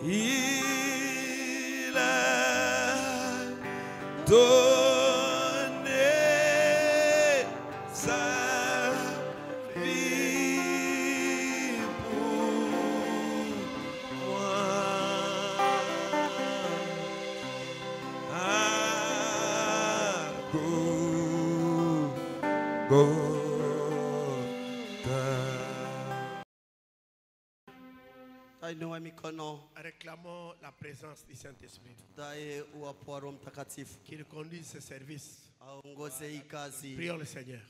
Il a donné sa vie pour moi. Réclamons la présence du Saint-Esprit qui nous conduise ce service. Prions le Seigneur.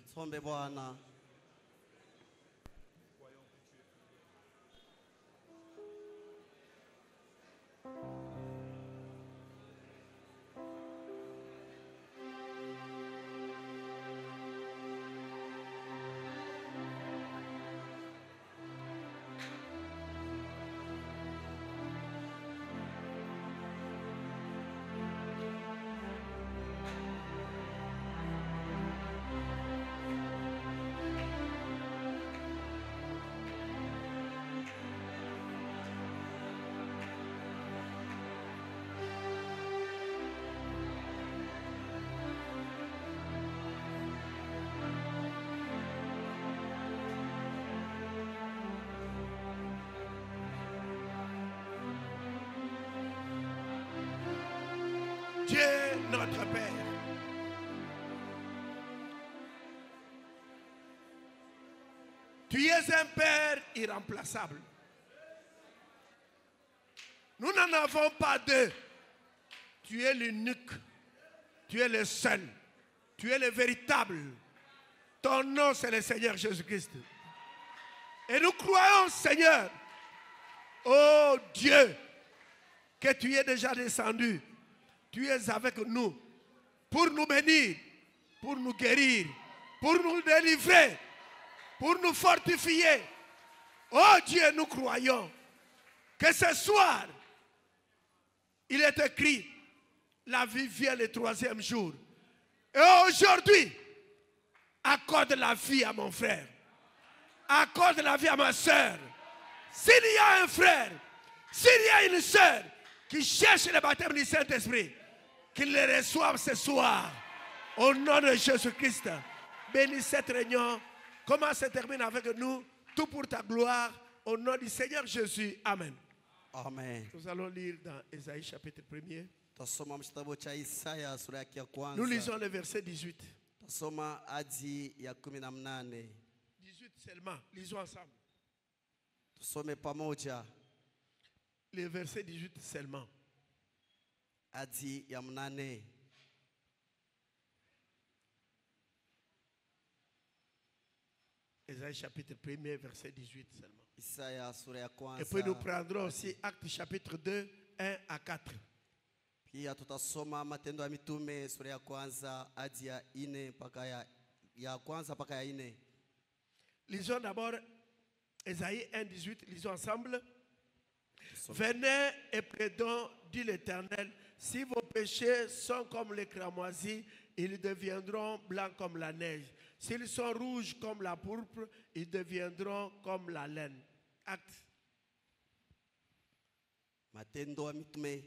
Dieu notre Père, tu es un Père irremplaçable. Nous n'en avons pas deux. Tu es l'unique, tu es le seul, tu es le véritable. Ton nom, c'est le Seigneur Jésus-Christ. Et nous croyons, Seigneur, oh Dieu, que tu es déjà descendu. Tu es avec nous pour nous bénir, pour nous guérir, pour nous délivrer, pour nous fortifier. Oh Dieu, nous croyons que ce soir, il est écrit, la vie vient le troisième jour. Et aujourd'hui, accorde la vie à mon frère. Accorde la vie à ma soeur. S'il y a un frère, s'il y a une soeur qui cherche le baptême du Saint-Esprit, qu'il les reçoive ce soir. Au nom de Jésus-Christ. Bénis cette réunion. Comment se termine avec nous. Tout pour ta gloire. Au nom du Seigneur Jésus. Amen. Amen. Nous allons lire dans Ésaïe chapitre 1er. Nous lisons le verset 18. 18 seulement. Lisons ensemble. Le verset 18 seulement. Adi ya mnane. Ésaïe chapitre 1er verset 18 seulement. Isaya sura ya kwanza. Et puis nous prendrons aussi Actes chapitre 2, 1 à 4. Pia tutasoma Matendo ya Mitume sura ya kwanza hadi ya 4 mpaka ya kwanza mpaka ya 4. Lisons d'abord Ésaïe 1, 18. Lisons ensemble. Venez et plaidons, dit l'Éternel. Si vos péchés sont comme les cramoisis, ils deviendront blancs comme la neige. S'ils sont rouges comme la pourpre, ils deviendront comme la laine. Acte. Matendo ya Mitume.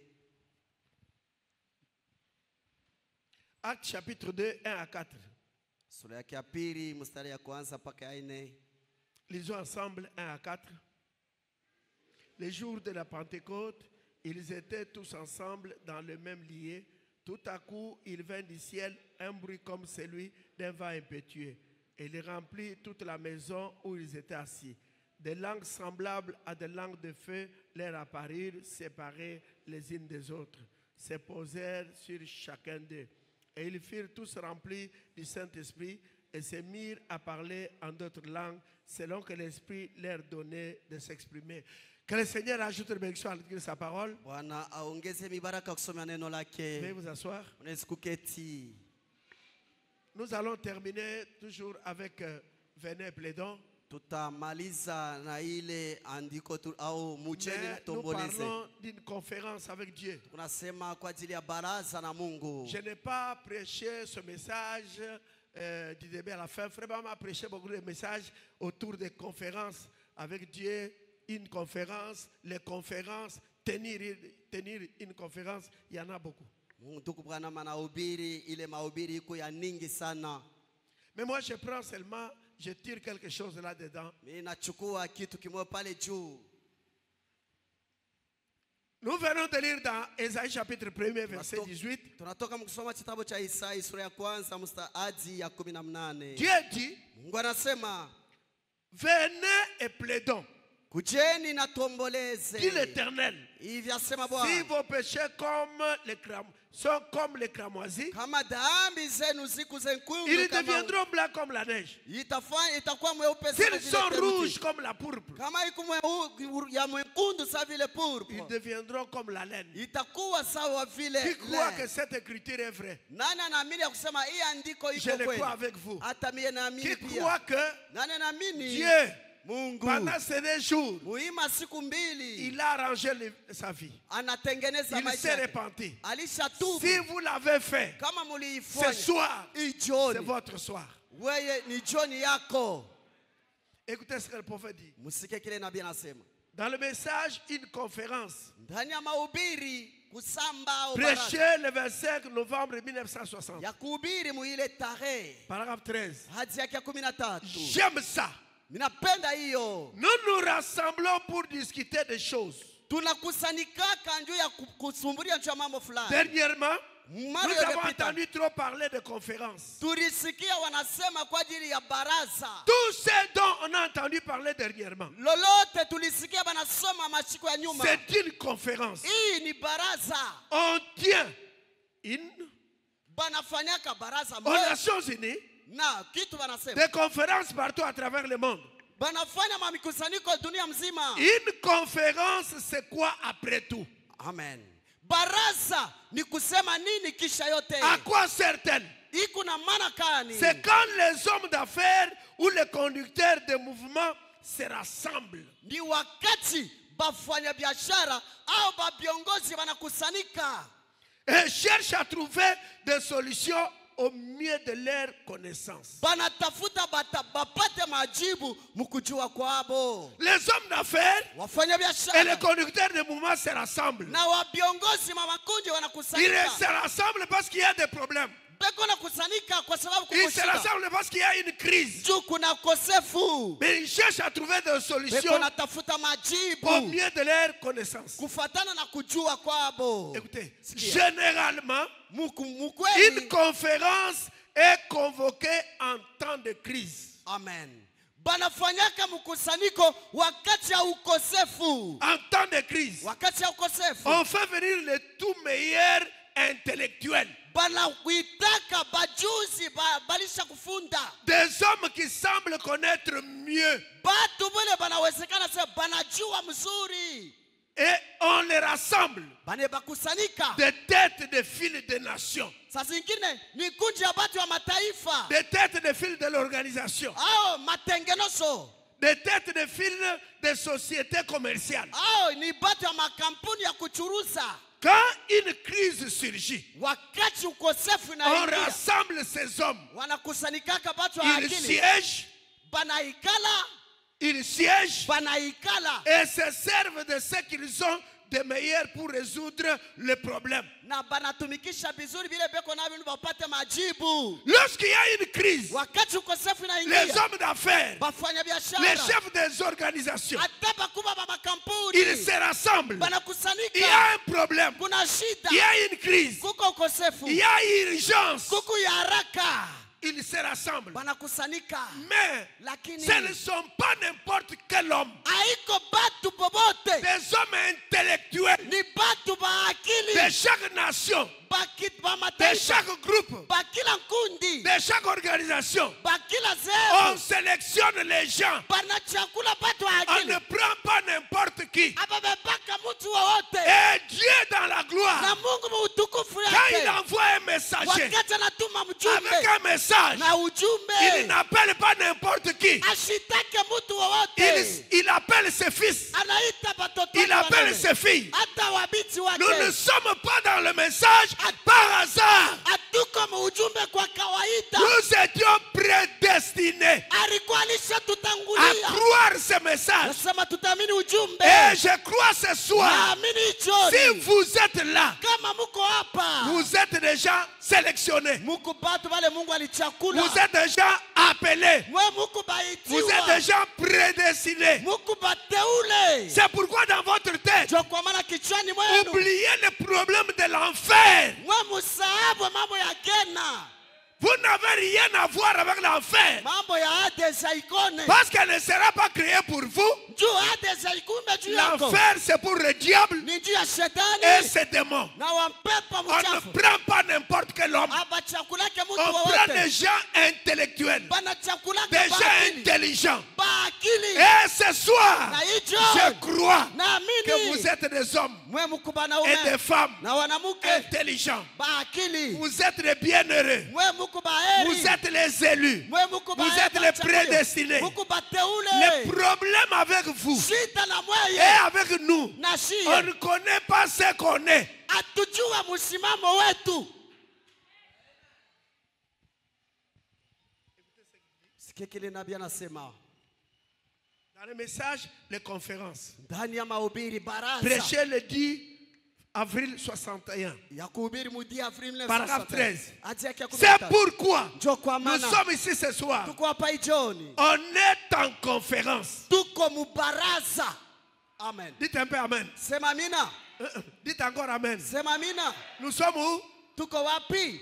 Acte chapitre 2, 1 à 4. Sura ya pili mstari ya kwanza mpaka ya 4. Lisons ensemble 1 à 4. Les jours de la Pentecôte, ils étaient tous ensemble dans le même lieu. Tout à coup, il vint du ciel un bruit comme celui d'un vent impétueux. Et il remplit toute la maison où ils étaient assis. Des langues semblables à des langues de feu leur apparurent, séparées les unes des autres, se posèrent sur chacun d'eux. Et ils furent tous remplis du Saint-Esprit et se mirent à parler en d'autres langues, selon que l'Esprit leur donnait de s'exprimer. Que le Seigneur ajoute une bénédiction à sa parole. Veuillez vous asseoir. Nous allons terminer toujours avec Venez plaidons. tutamaliza na ile andiko au mujeni Mais nous mtomboleze. parlons d'une conférence avec Dieu. Tunasema kwa ajili ya baraza na Mungu. Je n'ai pas prêché ce message du début à la fin. Frère m'a prêché beaucoup de messages autour des conférences avec Dieu, une conférence, les conférences, tenir une conférence, il y en a beaucoup. Ndugu Branham anahubiri ile mahubiri iko ya ningi sana. Mais moi je prends seulement, je tire quelque chose là-dedans. Mimi nachukua kitu kimoja pale juu. Nous venons de lire dans Ésaïe chapitre 1 verset 18. Tunatoka mkusoma kitabu cha Isaya sura ya kwanza mstari ya 18. Dieu dit, Mungu anasema, venez et plaidons, kujeni na tuomboleze. dit l'Éternel. Hivi asema Si Bwana, vos péchés sont comme les cramoisis, kama dhambi zenu siku zenkundu ils deviendront blancs comme la neige. itakuwa mweupe S'ils vile sont theluji. rouges comme la pourpre, Kama iko ya mwekundu sawa vile purple, ils deviendront comme la laine. itakuwa sawa vile. Qui croit que laine. cette écriture est vraie? Nani anaamini ya kusema hii andiko Je iko le kweli? crois avec vous. Hata mie naamini Qui pia. croit que Nani anaamini? Dieu, Mungu pendant ces 2 jours, muima siku mbili il a arrangé sa vie. anatengeneza Il maisha s'est yake. repenti. Alishatubu. Si vous l'avez fait, Kama ce muliifanya soir, hii c'est jioni, votre soir. wewe ni jioni yako. Écoutez ce que le prophète dit. Musike kile nabii anasema. Dans le message, une conférence, Ndani ya mahubiri kusamba au baraza prêché le 25 novembre 1960, ya kuhubiri muile tarehe paragraphe 13. hadi yake ya 13. J'aime ça. Ninapenda hiyo. Nous nous rassemblons pour discuter des choses. Tunakusanikaka njoo ya kusumbulia njoo ya mambo fulani. Dernièrement, nous Mara avons iliyopita, entendu trop parler de conférences. tulisikia wanasema kwa ajili ya baraza. Tout ce dont on a entendu parler dernièrement, Lolote tulisikia wanasoma mashiko ya nyuma. c'est une conférence. Hii ni baraza. On tient une Banafanyaka baraza aux moja Nations Unies na kitu wanasema. des conférences partout à travers le monde. Banafanya mamikusanyiko dunia mzima. Une conférence, c'est quoi après tout? Amen. Baraza ni kusema nini kisha yote? À quoi sert-elle? Iko na maana gani? C'est quand les hommes d'affaires ou les conducteurs de mouvements se rassemblent. Ni wakati bafanya biashara au babiongozi wanakusanika Et cherchent à trouver des solutions au mieux de leur connaissance. banatafuta bapate majibu mukujua kwabo. Les hommes d'affaires Wafanya et les biashara conducteurs de mouvements se rassemblent. na wabiongozi makundi Ils wanakusanika. se rassemblent parce qu'il y a des problèmes. Beko na kusanika kwa sababu Ils se kukushika. rassemblent parce qu'il y a une crise. Juu kuna kosefu. Mais ils cherchent à trouver des Beko solutions natafuta au majibu mieux de leur connaissance. kufatana na kujua kwabo. Écoutez, Sikia. généralement, une Mukweli. conférence est convoquée en temps de crise. Amen. Banafanyaka mkusanyiko wakati ya ukosefu. En temps de crise, Wakati ya ukosefu. on fait venir les tout meilleurs intellectuels. Banawitaka bajuzi balisha kufunda. Des hommes qui semblent connaître mieux. Batu bale banawezekana sasa banajua mzuri. Et on les rassemble. Bane bakusanika. Des têtes de file des nations. Saa zingine ni kundi ya batu wa mataifa. Des têtes de file de l'organisation. Au matengenezo. Des têtes de file des sociétés commerciales. Au ni batu ya makampuni ya kuchuruza. Quand une crise surgit, Wakati ukosefu on na rassemble ces hommes. wanakusanikaka batu wa Ils akili. siègent, Banaikala. ils siègent Banaikala. et se servent de ce qu'ils ont de meilleur pour résoudre les problèmes. Na banatumikisha vizuri vile beko navyo bapate majibu. Lorsqu'il y a une crise, Wakati ukosefu les inaingia, hommes d'affaires, bafanya les biashara, chefs des organisations, hata bakubwa ba makampuni ils se rassemblent. Il y banakusanika. a un problème, Kuna shida, il y a une crise, kuko ukosefu, il y a urgence. kuko ya haraka, Ils se rassemblent. banakusanika. Mais Lakini ce ne sont pas n'importe quel homme. haiko batu bobote, Des hommes intellectuels ni batu ba akili, de chaque nation, ba de mataifa, chaque groupe, ba kila kundi, de chaque organisation. ba kila On zeru, sélectionne les gens. banachakula batu wa On akili. ne prend pas n'importe qui. Ababebaka mtu wowote. Et Dieu dans la Na gloire, Mungu muutukufu quand il yake. envoie un messager, wakati anatuma avec mjumbe un message, na il ujumbe, n'appelle pas n'importe qui. ashitake mtu wowote, Il appelle ses fils. anaita batoto Il appelle wake, ses filles. hata wabiti Nous ne wake. sommes pas dans le message par hasard. Hatuko muujumbe kwa kawaida, Nous étions prédestinés alikuwa à alishatutangulia. croire ce message. Nasema tutaamini ujumbe, Et je crois ce soir, naamini si jioni. vous êtes là, Kama muko hapa, vous êtes déjà sélectionnés. muko batu wale Mungu alichakula, Vous êtes déjà appelés. mwe muko Vous êtes baitiwa, déjà prédestinés. muko bateule. C'est pourquoi dans votre tête, Jo kwa maana kichwani mwenu oubliez le problème de l'enfer. mwe musahabu mambo ya gena, Vous n'avez rien à voir avec l'enfer. mambo ya Hades haikone. Parce qu'elle ne sera pas créée pour vous. Juu Hades haikumbe juu yako, L'enfer, c'est pour le diable ni juu ya et shetani ses démons. na wampepo On ne mchafu. prend pas n'importe quel homme. Abachakulake mtu On prend des wowote, gens intellectuels, banachakulake des gens baakili, intelligents. baakili. Et ce soir, Na hicho je crois que naamini vous êtes des hommes mwe muko et banaume des femmes na wanamuke intelligents. baakili, Vous êtes les bienheureux. mwe muko baheri, Vous êtes les élus. mwe muko Vous êtes les prédestinés. muko Le bateule. problème avec vous Shida na et mweye avec nous, na on shie ne connaît pas ce qu'on est. atujua msimamo wetu. Sikia kile nabii anasema Dans le message, les conférences. ndani ya mahubiri baraza Prêché le 10 avril 61. ya kuhubiri mudi Avril Paragraphe 13. hadi yake ya C'est 13. pourquoi Njo kwa nous maana sommes ici ce soir. tuko hapa ijoni, On est en conférence. tuko mubaraza. Amen. Dites un peu Amen. Sema amina, Dites encore Amen. sema amina. Nous sommes où? Tuko wapi?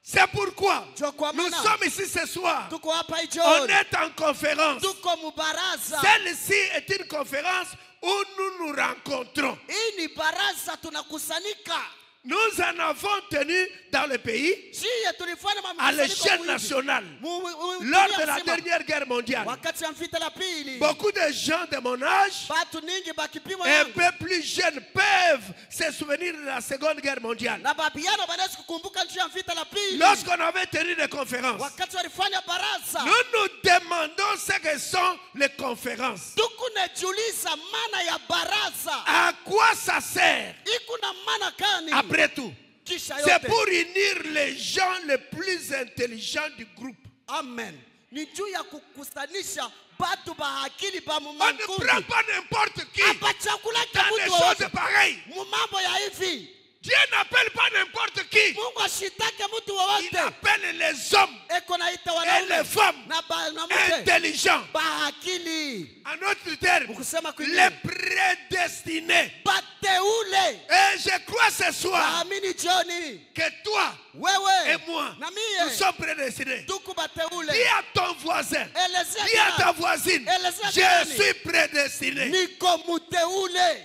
C'est pourquoi Njo kwa nous maana sommes ici ce soir. tuko hapa On ijoni, est en conférence. tuko mubaraza. Celle-ci est une conférence où nous nous rencontrons. Hii ni baraza, tunakusanyika. Nous en avons tenu dans le pays Shie tulifanya à makusanyiko l'échelle mwingi. nationale. Mu- Lors de dunia la mzima. dernière guerre mondiale, Wakati ya mvita la pili, beaucoup de gens de mon âge, batu ningi bakipimo un yangu peu plus jeunes, peuvent se souvenir de la Seconde Guerre mondiale. na babiano banaweza kukumbuka nchi ya vita la pili, Lorsqu'on avait tenu des conférences, wakati walifanya baraza. nous nous demandons ce que sont les conférences. Tukunejiuliza maana ya baraza À quoi ça sert? ikuna maana gani? Après tout, Kisha c'est yote, pour unir les gens les plus intelligents du groupe. amen, ni juu ya kukusanisha batu ba akili ba On ne prend mumangundi. pas n'importe qui Apachakula dans des mtu choses wowote pareilles. mu mambo ya hivi. Dieu n'appelle pas n'importe qui. Mungu ashitake mtu Il wowote, appelle les hommes eko naita et les wanaume femmes na banamuke intelligents. ba akili. En autre terme, Kusema les kwingine, prédestinés. bateule. Et je crois ce soir Naamini jioni que toi et wewe moi, na nous mie sommes prédestinés. tuku bateule. Dis à ton voisin, Elezea dis à ta jirani, voisine, Elezea je jirani. suis prédestiné. niko muteule.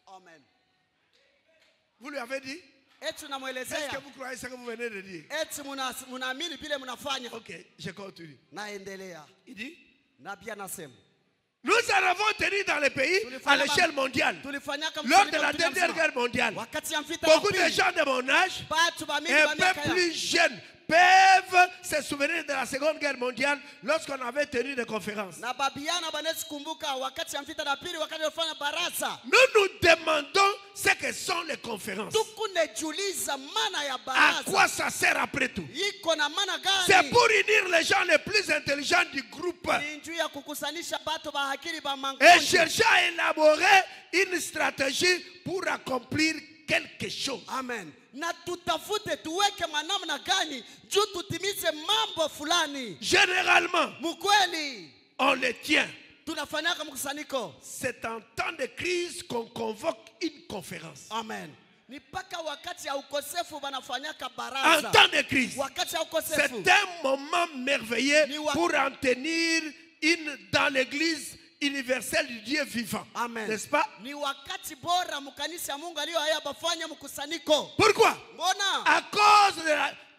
Amen. Vous lui avez dit? Eti Est-ce que namwelezea, vous croyez ce que vous venez de dire? eti munaamini vile mnafanya. Ok, je continue. Naendelea. Il dit, Nabii anasema nous en avons tenu dans le pays à l'échelle mondiale. tulifanyaka Lors de mkusanyiko la dunia dernière mzima. guerre mondiale, Wakati ya mvita la beaucoup de pili, gens de mon âge, batu ba mingi un ba peu miaka ya plus jeunes, peuvent se souvenir de la Seconde Guerre mondiale lorsqu'on avait tenu des conférences. na babiana banaweza kumbuka wakati ya mvita la pili, wakati walifanya baraza. Nous nous demandons ce que sont les conférences. Tukunejiuliza maana ya À baraza quoi ça sert après tout? iko na maana C'est gani? pour unir les gens les plus intelligents du groupe Ni njuu ya kukusanisha batu ba akili ba et mangundi. chercher à élaborer une stratégie pour accomplir quelque chose. Amen. Na tutafute tuweke manamna gani juu tutimize mambo fulani. Généralement, Mkweli on les tient. tunafanyaka mkusanyiko. C'est en temps de crise qu'on convoque une conférence. Amen. Ni paka wakati ya ukosefu banafanyaka En baraza. temps de crise, Wakati ya c'est ukosefu un moment merveilleux Ni wa- pour en tenir une dans l'église universelle du Dieu vivant. Amen. N'est-ce pas? ni wakati bora mkanisa ya Mungu aliyo haya bafanya mkusanyiko. Pourquoi? Mbona? À cause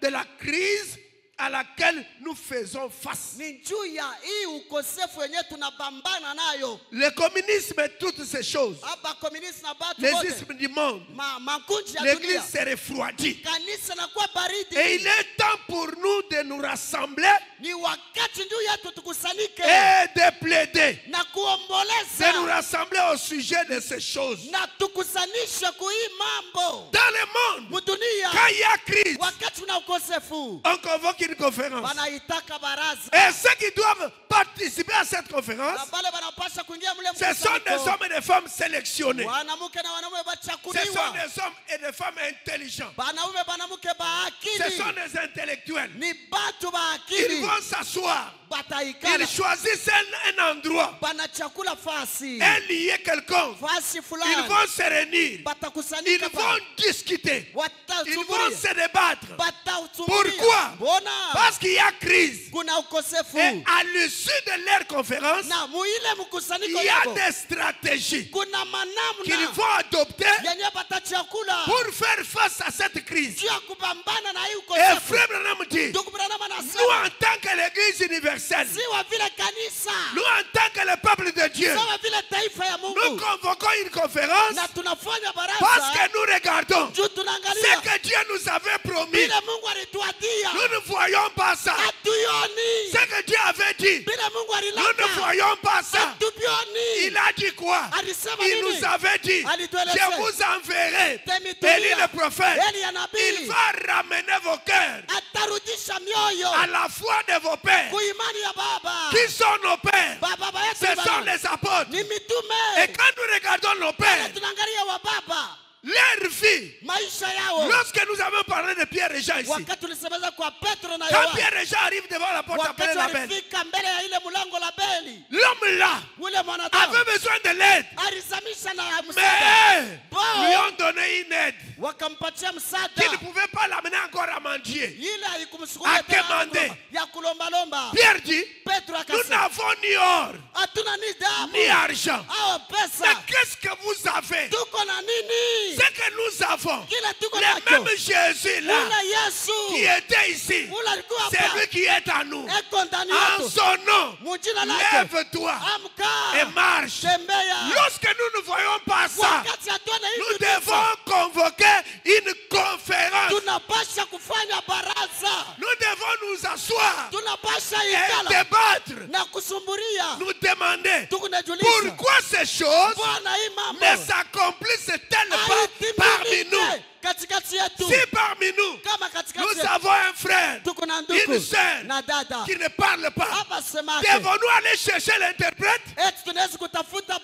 de la crise, à laquelle nous faisons face. ni juu ya hii ukosefu wenyewe tunabambana nayo. Le communisme et toutes ces choses. Hapa communist na batu Les wote. ismes du monde. Makunji ya L'église dunia. s'est refroidie. Kanisa nakuwa baridi. Et il est temps pour nous de nous rassembler Ni wakati juu yetu tukusanyike. et de plaider. Na De kuomboleza. nous rassembler au sujet de ces choses. Na tukusanishe kuhii mambo. Dans le monde, Mudunia. quand il y a crise, Wakati una ukosefu. on convoque une conférence. Banaitaka baraza. Et ceux qui doivent participer à cette conférence, Na bale banapasha kuingia mule ce sont des mkusanyiko. hommes et des femmes sélectionnés. Wanamke na wanaume Ce sont bachakuliwa. des hommes et des femmes intelligents. Banaume banamuke ba Ce akili. sont des intellectuels. Ni batu ba Ils akili. vont s'asseoir. Bataikala. Ils choisissent un endroit, Banachakula fasi. un lieu quelconque. Fasi Ils fulani. vont se réunir. Ils Batakusanyika vont pa. discuter. Ils vont Watahudhuria. se débattre. Batahudhuria. Pourquoi? Mbona? Parce qu'il y a crise. Kuna ukosefu. Et à l'issue de leur conférence, Na muile mkusanyiko il y a yako. des stratégies Kuna qu'ils manamna. vont adopter Yenye batachakula. pour faire face à cette crise. Juu ya kubambana na hii Et ukosefu. frère Branham dit, Ndugu Branham nous anasema. en tant que l'église universelle, Siwa vile kanisa. nous en tant que le peuple de Dieu, Sawa vile taifa ya nous Mungu. convoquons une conférence Na tunafanya parce baraza. que nous regardons Juu ce tunaangalia. que Dieu nous avait promis. Vile Mungu alituadia. Nous ne voyons pas ça. Hatuyoni. Ce que Dieu avait dit, Vile Mungu nous ne alilaka. voyons pas ça. Hatubioni. Il a dit quoi? Alisema Il nini? nous avait dit, Alituelezea. je vous enverrai Temitulia. Élie le prophète. Eli ya nabii. Il va ramener vos cœurs Atarudisha mioyo. à la foi de vos pères. Kuimani ya baba. Qui sont nos pères? Baba yetu Ce ni sont baba. les apôtres. Ni Et mitume. quand nous regardons nos pères, Tunaangalia wa baba. leur vie, Maisha yao. lorsque nous avons parlé de Pierre et Jean ici, Wakati tulisemeza kwa Petro na quand Yohana. Pierre et Jean arrivent devant la porte appelée Wakati la belle, walifika mbele ya ile mlango la Beli. l'homme là Ule mwanadamu. avait besoin de l'aide. Alizamisha na Mais msaada. lui ont donné une aide Wakampatia msaada. qui ne pouvait pas l'amener encore à mendier. Ile haikumsukulia tena Akemande. ya kulombalomba. Pierre dit, Petro nous akasema, n'avons ni or, hatuna ni damu ni argent. au Mais pesa. qu'est-ce que vous avez? Tuko na nini? Ce que nous avons, Kile tuko le nacho. même Jésus là, Ule Yesu. qui était ici, Ule alikuwa c'est hapa. lui qui est à nous. Eko ndani En yetu. son nom, Mujina lake. lève-toi et Amka. marche. Tembea. Lorsque nous ne voyons pas ça, Wakati hatuone nous hivi devons convoquer une conférence. tunapasha kufanya baraza. Nous devons nous asseoir Tunapasha et ikala débattre. na kusumburia. Nous demander Tukunajulisha. pourquoi ces choses Mbona hii mambo ne s'accomplissent-elles pas parmi nous. haitimilike katikati yetu? Si parmi nous, Kama katikati nous yetu avons un frère, tuko na une ndugu sœur na dada qui ne parle pas, hapa semake devons-nous aller chercher l'interprète? eti tunaweza kutafuta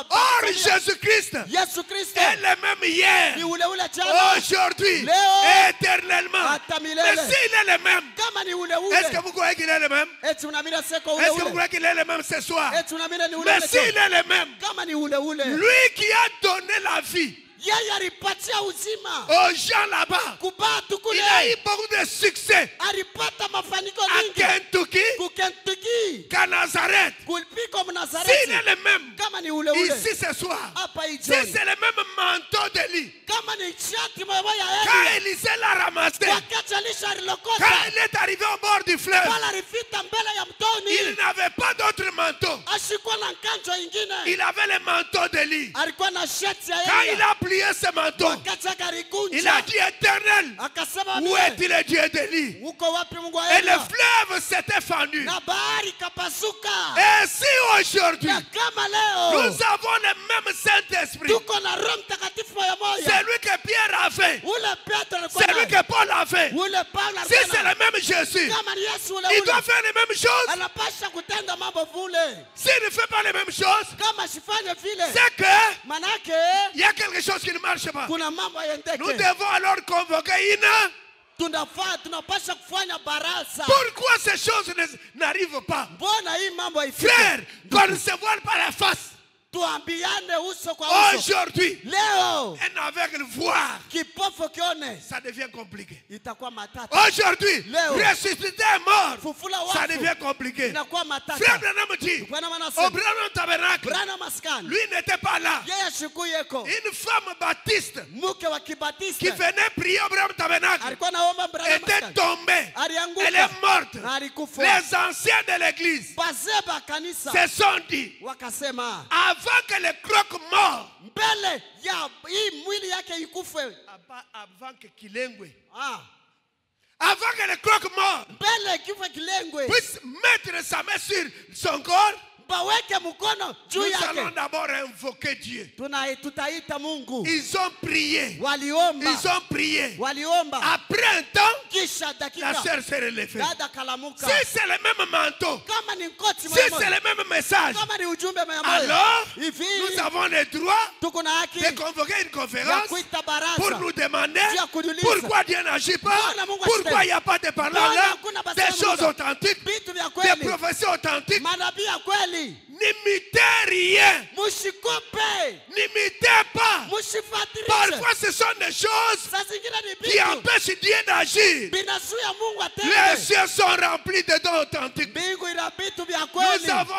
Or, Jésus-Christ Yesu Kristo est le même ni hier, ule jana aujourd'hui, Leo, éternellement. hata Mais milele. s'il est le même, Kama ni ule est-ce que vous croyez qu'il est le même? eti unaamini seko Est-ce que vous ule croyez qu'il est le même ce soir? eti unaamini ni Mais ule s'il est le même, kama ni ule lui qui a donné la vie yeye alipatia uzima aux gens là-bas, kubatu il a eu kule beaucoup de succès alipata mafanikio à mingi Kentucky, ku Kentucky qu'à Nazareth. kulipiko S'il Mnazareti est le même, kama ni ule ici ce soir, hapa hii si jioni c'est le même manteau de lit, kama ni shati moja ya quand Eli Élisée l'a ramassé, wakati alishalilokota quand il est arrivé au bord du fleuve, pala alifika mbele ya il mtoni n'avait pas d'autre manteau. ashikuwa na nkanjo ingine Il avait le manteau de lit. alikuwa na shati ya Quand il Elia a plié ce manteau, wakati il akalikunja a dit éternel, akasema où est-il le Dieu de lit? uko wapi Mungu wa Et le Elia fleuve s'était fendu. na bahari kapasuka Et si aujourd'hui, na kama leo nous avons le même Saint-Esprit, tuko na Roho Mtakatifu moja moja celui que Pierre avait, ule Petro alikuwa celui naye que Paul avait, ule Paulo si alikuwa c'est naye le même Jésus, kama ni Yesu ule il ule doit faire les mêmes choses. anapasha kutenda mambo vile S'il ne fait pas les mêmes choses, kama sifanye vile c'est que manake il y a quelque chose qui ne marche pas. kuna mambo Nous yendeke devons alors convoquer une. tunapasha kufanya baraza. Pourquoi ces choses n'arrivent pas? Mbona hii mambo haifiki? Frère, qu'on ne se voile pas la face. tuambiane uso kwa uso. Aujourd'hui, Leo un aveugle voir, kipofu kione ça devient compliqué. itakuwa matata. Aujourd'hui, Leo. ressusciter un mort, Fufula ça wafu devient compliqué. inakuwa Frère matata. Branham dit, Bwana au manasema Branham Tabernacle, Branham maskani lui n'était pas là. yeye siku yeko Une femme baptiste mke wa qui kibatista venait prier au Branham Tabernacle alikuwa naomba Branham était maskani tombée. Elle alianguka est morte. na alikufa. Les anciens de l'église Bazee ba kanisa se sont dit, wakasema avant que le croque-mort, mbele ya hii mwili yake ikufe, avant que Kilengwe, ah, avant que le croque-mort mbele kife kilengwe, puisse mettre sa main sur son corps, baweke mkono juu nous allons yake. d'abord invoquer Dieu. Tutaita Mungu. Ils ont prié. Waliomba, Ils ont prié. waliomba, Après un temps, kisha la dakika sœur s'est relevée. dada kalamuka. Si c'est le même manteau, Kama ni nkoti si moja c'est moja, le même message, kama ni ujumbe moja moja, alors hivi nous avons le droit tuko na haki de convoquer une ya conférence kuita pour baraza nous demander juu ya kujiuliza pourquoi Dieu n'agit pas, Mbona Mungu pourquoi asitende? il n'y a pas de parole Mbona là, hakuna des basema choses Mungu? authentiques, vitu vya des kweli, prophéties authentiques. manabii ya kweli. N'imitez rien, Musikope, n'imitez pas. musifatirishe. Parfois, ce sont des choses Saa zingine ni qui vitu empêchent Dieu d'agir. binazuia Mungu Les atende. cieux sont remplis de dons authentiques. Mbingu ina vitu vya Nous kweli. avons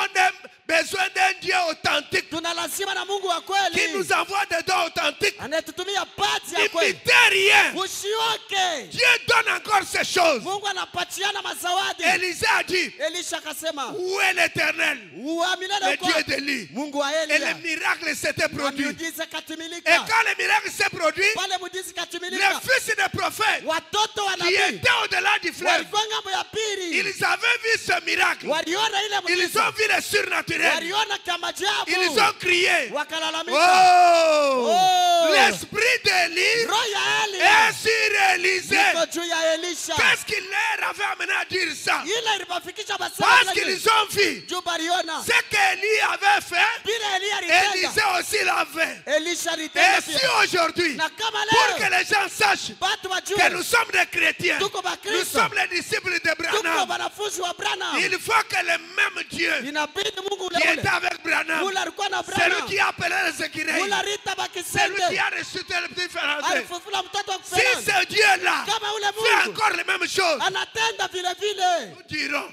besoin d'un Dieu authentique Tuna lazima na Mungu wa qui kweli nous envoie des dons authentiques. anayetutumia pati ya kweli. N'imitez rien. Usioke. Dieu donne encore ces choses. Mungu anapatiana mazawadi. Élisée a dit, Elisha akasema, où est l'Éternel, wa milele le uko Dieu d'Élie? Mungu wa Et le Elia. miracle s'était Na produit. miujiza Et katimilika. quand le miracle s'est produit, Pale muujiza les katimilika. fils des prophètes Watoto wa qui nabii étaient au-delà du fleuve, walikuwa ngambo ya pili. ils avaient vu ce miracle. Waliona ile Ils muujiza. ont vu le surnaturel. Waliona kama Ils ajabu. ont crié, Wakalalamika. oh, Oh. l'esprit d'Élie Roho ya est Elia sur Élisée. iko juu ya Elisha. Qu'est-ce qui leur avait amené à dire ça? Ile ilipofikisha Parce basema qu'ils ont vu juu baliona ce qu'Élie avait fait, bila Elia alitenda. Élisée aussi l'avait. Elisha Et alitenda si pia. aujourd'hui, Na kama pour que leo les gens sachent watu que wajue nous sommes des chrétiens, tuko nous Bakristo, sommes les disciples de tuko Branham, wanafunzi wa Branham, il faut que le même Dieu inabidi Mungu qui ule était avec Branham, ule alikuwa na celui Branham, qui a appelé les écureuils, ule alita celui qui Bakisende, a ressuscité le petit Français, alifufula mtoto wa si Kifaransa. ce Dieu-là Kama ule fait Mungu encore les mêmes choses, anatenda vile vile, nous dirons,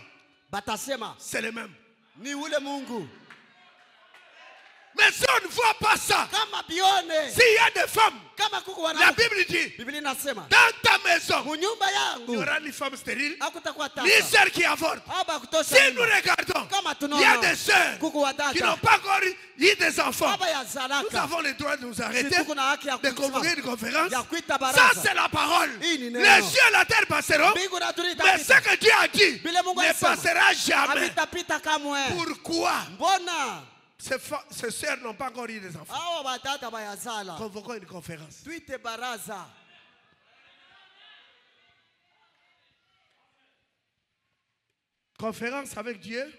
batasema c'est le même. ni ule Mungu. Mais si on ne voit pas ça, Kama bione s'il y a des femmes, kama kuku la wanawake, Bible dit, Biblia inasema dans ta maison, munyumba il y yangu aura ni femme stérile, hakutakuwa ni tasa sœur qui avorte. haba kutosha. Si nous regardons, Kama il y a tunaona des sœurs kuku wa qui n'ont dada pas encore eu des enfants. haba ya Nous zalaka, avons le droit de nous arrêter, si tuko na haki ya de convoquer kusimama une conférence. ya kuita Ça, baraza. c'est la parole. Hii ni Les neno. cieux et la terre passeront, Mbingu na dunia mais ce itapita, que Dieu a dit Vile Mungu ne alisema, passera jamais. havitapita kamwe. Pourquoi Mbona ces sœurs n'ont pas encore eu des enfants? hawa badada bayazala? Convoquons une conférence. Tuite baraza. Conférence avec Dieu.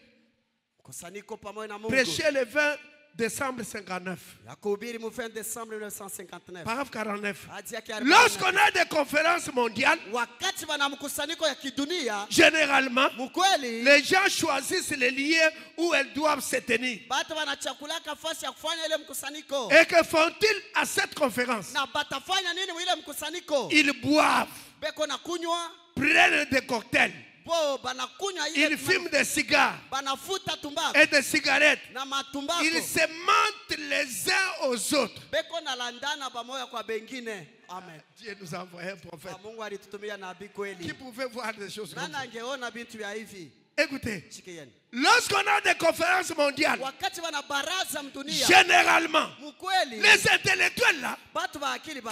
Kusanyiko pamoja na Mungu. Prêcher le 20 décembre 59. Ya kuhubiri mu 20 Desemba 1959. Paragraphe 49. Hadi yake 40. Lorsqu'on a des conférences mondiales, Wakati wana mkusanyiko ya kidunia, généralement, mkweli les gens choisissent les lieux où elles doivent se tenir. batu wanachakulaka fasi ya kufanya ile mkusanyiko. Et que font-ils à cette conférence? Na batafanya nini ile mkusanyiko? Ils boivent, Beko na kunywa, prennent des cocktails, bo banakunywa ile ils fument des cigares banafuta tumbako et des cigarettes. na matumbako. Ils se mentent les uns aux autres. Beko na landana pamoja kwa bengine. Amen. Dieu nous a envoyé un prophète Kwa Mungu alitutumia nabii qui kweli. pouvait voir des choses comme Nani ça. angeona vitu vya hivi? Écoutez, Shikieni. lorsqu'on a des conférences mondiales, Wakati wana baraza mdunia, généralement, mkweli les intellectuels là, batu ba akili ba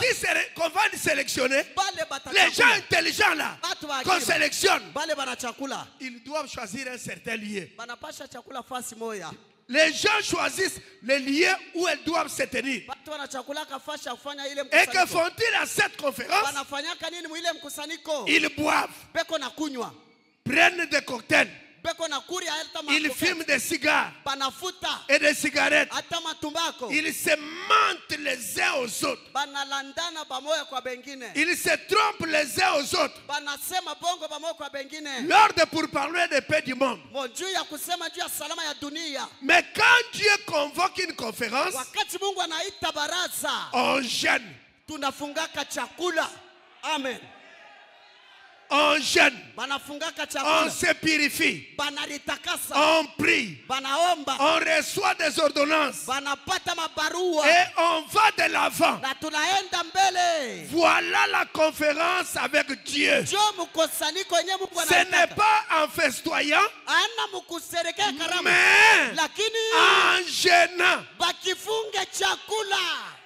qu'on va sélectionner, bale les gens batachakula. intelligents là, Batu ba qu'on akili ba sélectionne, bale banachakula. ils doivent choisir un certain lieu. Banapasha chakula fasi moya. Les gens choisissent les lieux où elles doivent se tenir. Batu wanachakula kafasha kufanya ile Et que mkusanyiko. font-ils à cette conférence? Banafanyaka nini mu ile mkusanyiko? Ils boivent, Beko na kunywa. prennent des cocktails, beko na kuri hata Ils makoket. fument des cigares Banafuta et des cigarettes. hata matumbako. Ils se mentent les uns aux autres. Banalandana pamoja kwa bengine. Ils se trompent les uns aux autres. Banasema bongo pamoja kwa bengine. Lors de pourparlers de paix du monde. Juu ya kusema juu ya salama ya dunia. Mais quand Dieu convoque une conférence, Wakati Mungu anaita baraza, on jeûne. tunafungaka chakula. Amen. On jeûne. Banafungaka On chakula. se purifie. Banaritakasa. On prie. Banaomba. On reçoit des ordonnances. Banapata mabarua. Et on va de l'avant. Na tunaenda mbele. Voilà la conférence avec Dieu. Jo mkusanyiko yenyewe Mungu Ce n'est anataka. pas en festoyant, Ana mkusherekea karamu. mais Lakini en jeûnant. bakifunge chakula.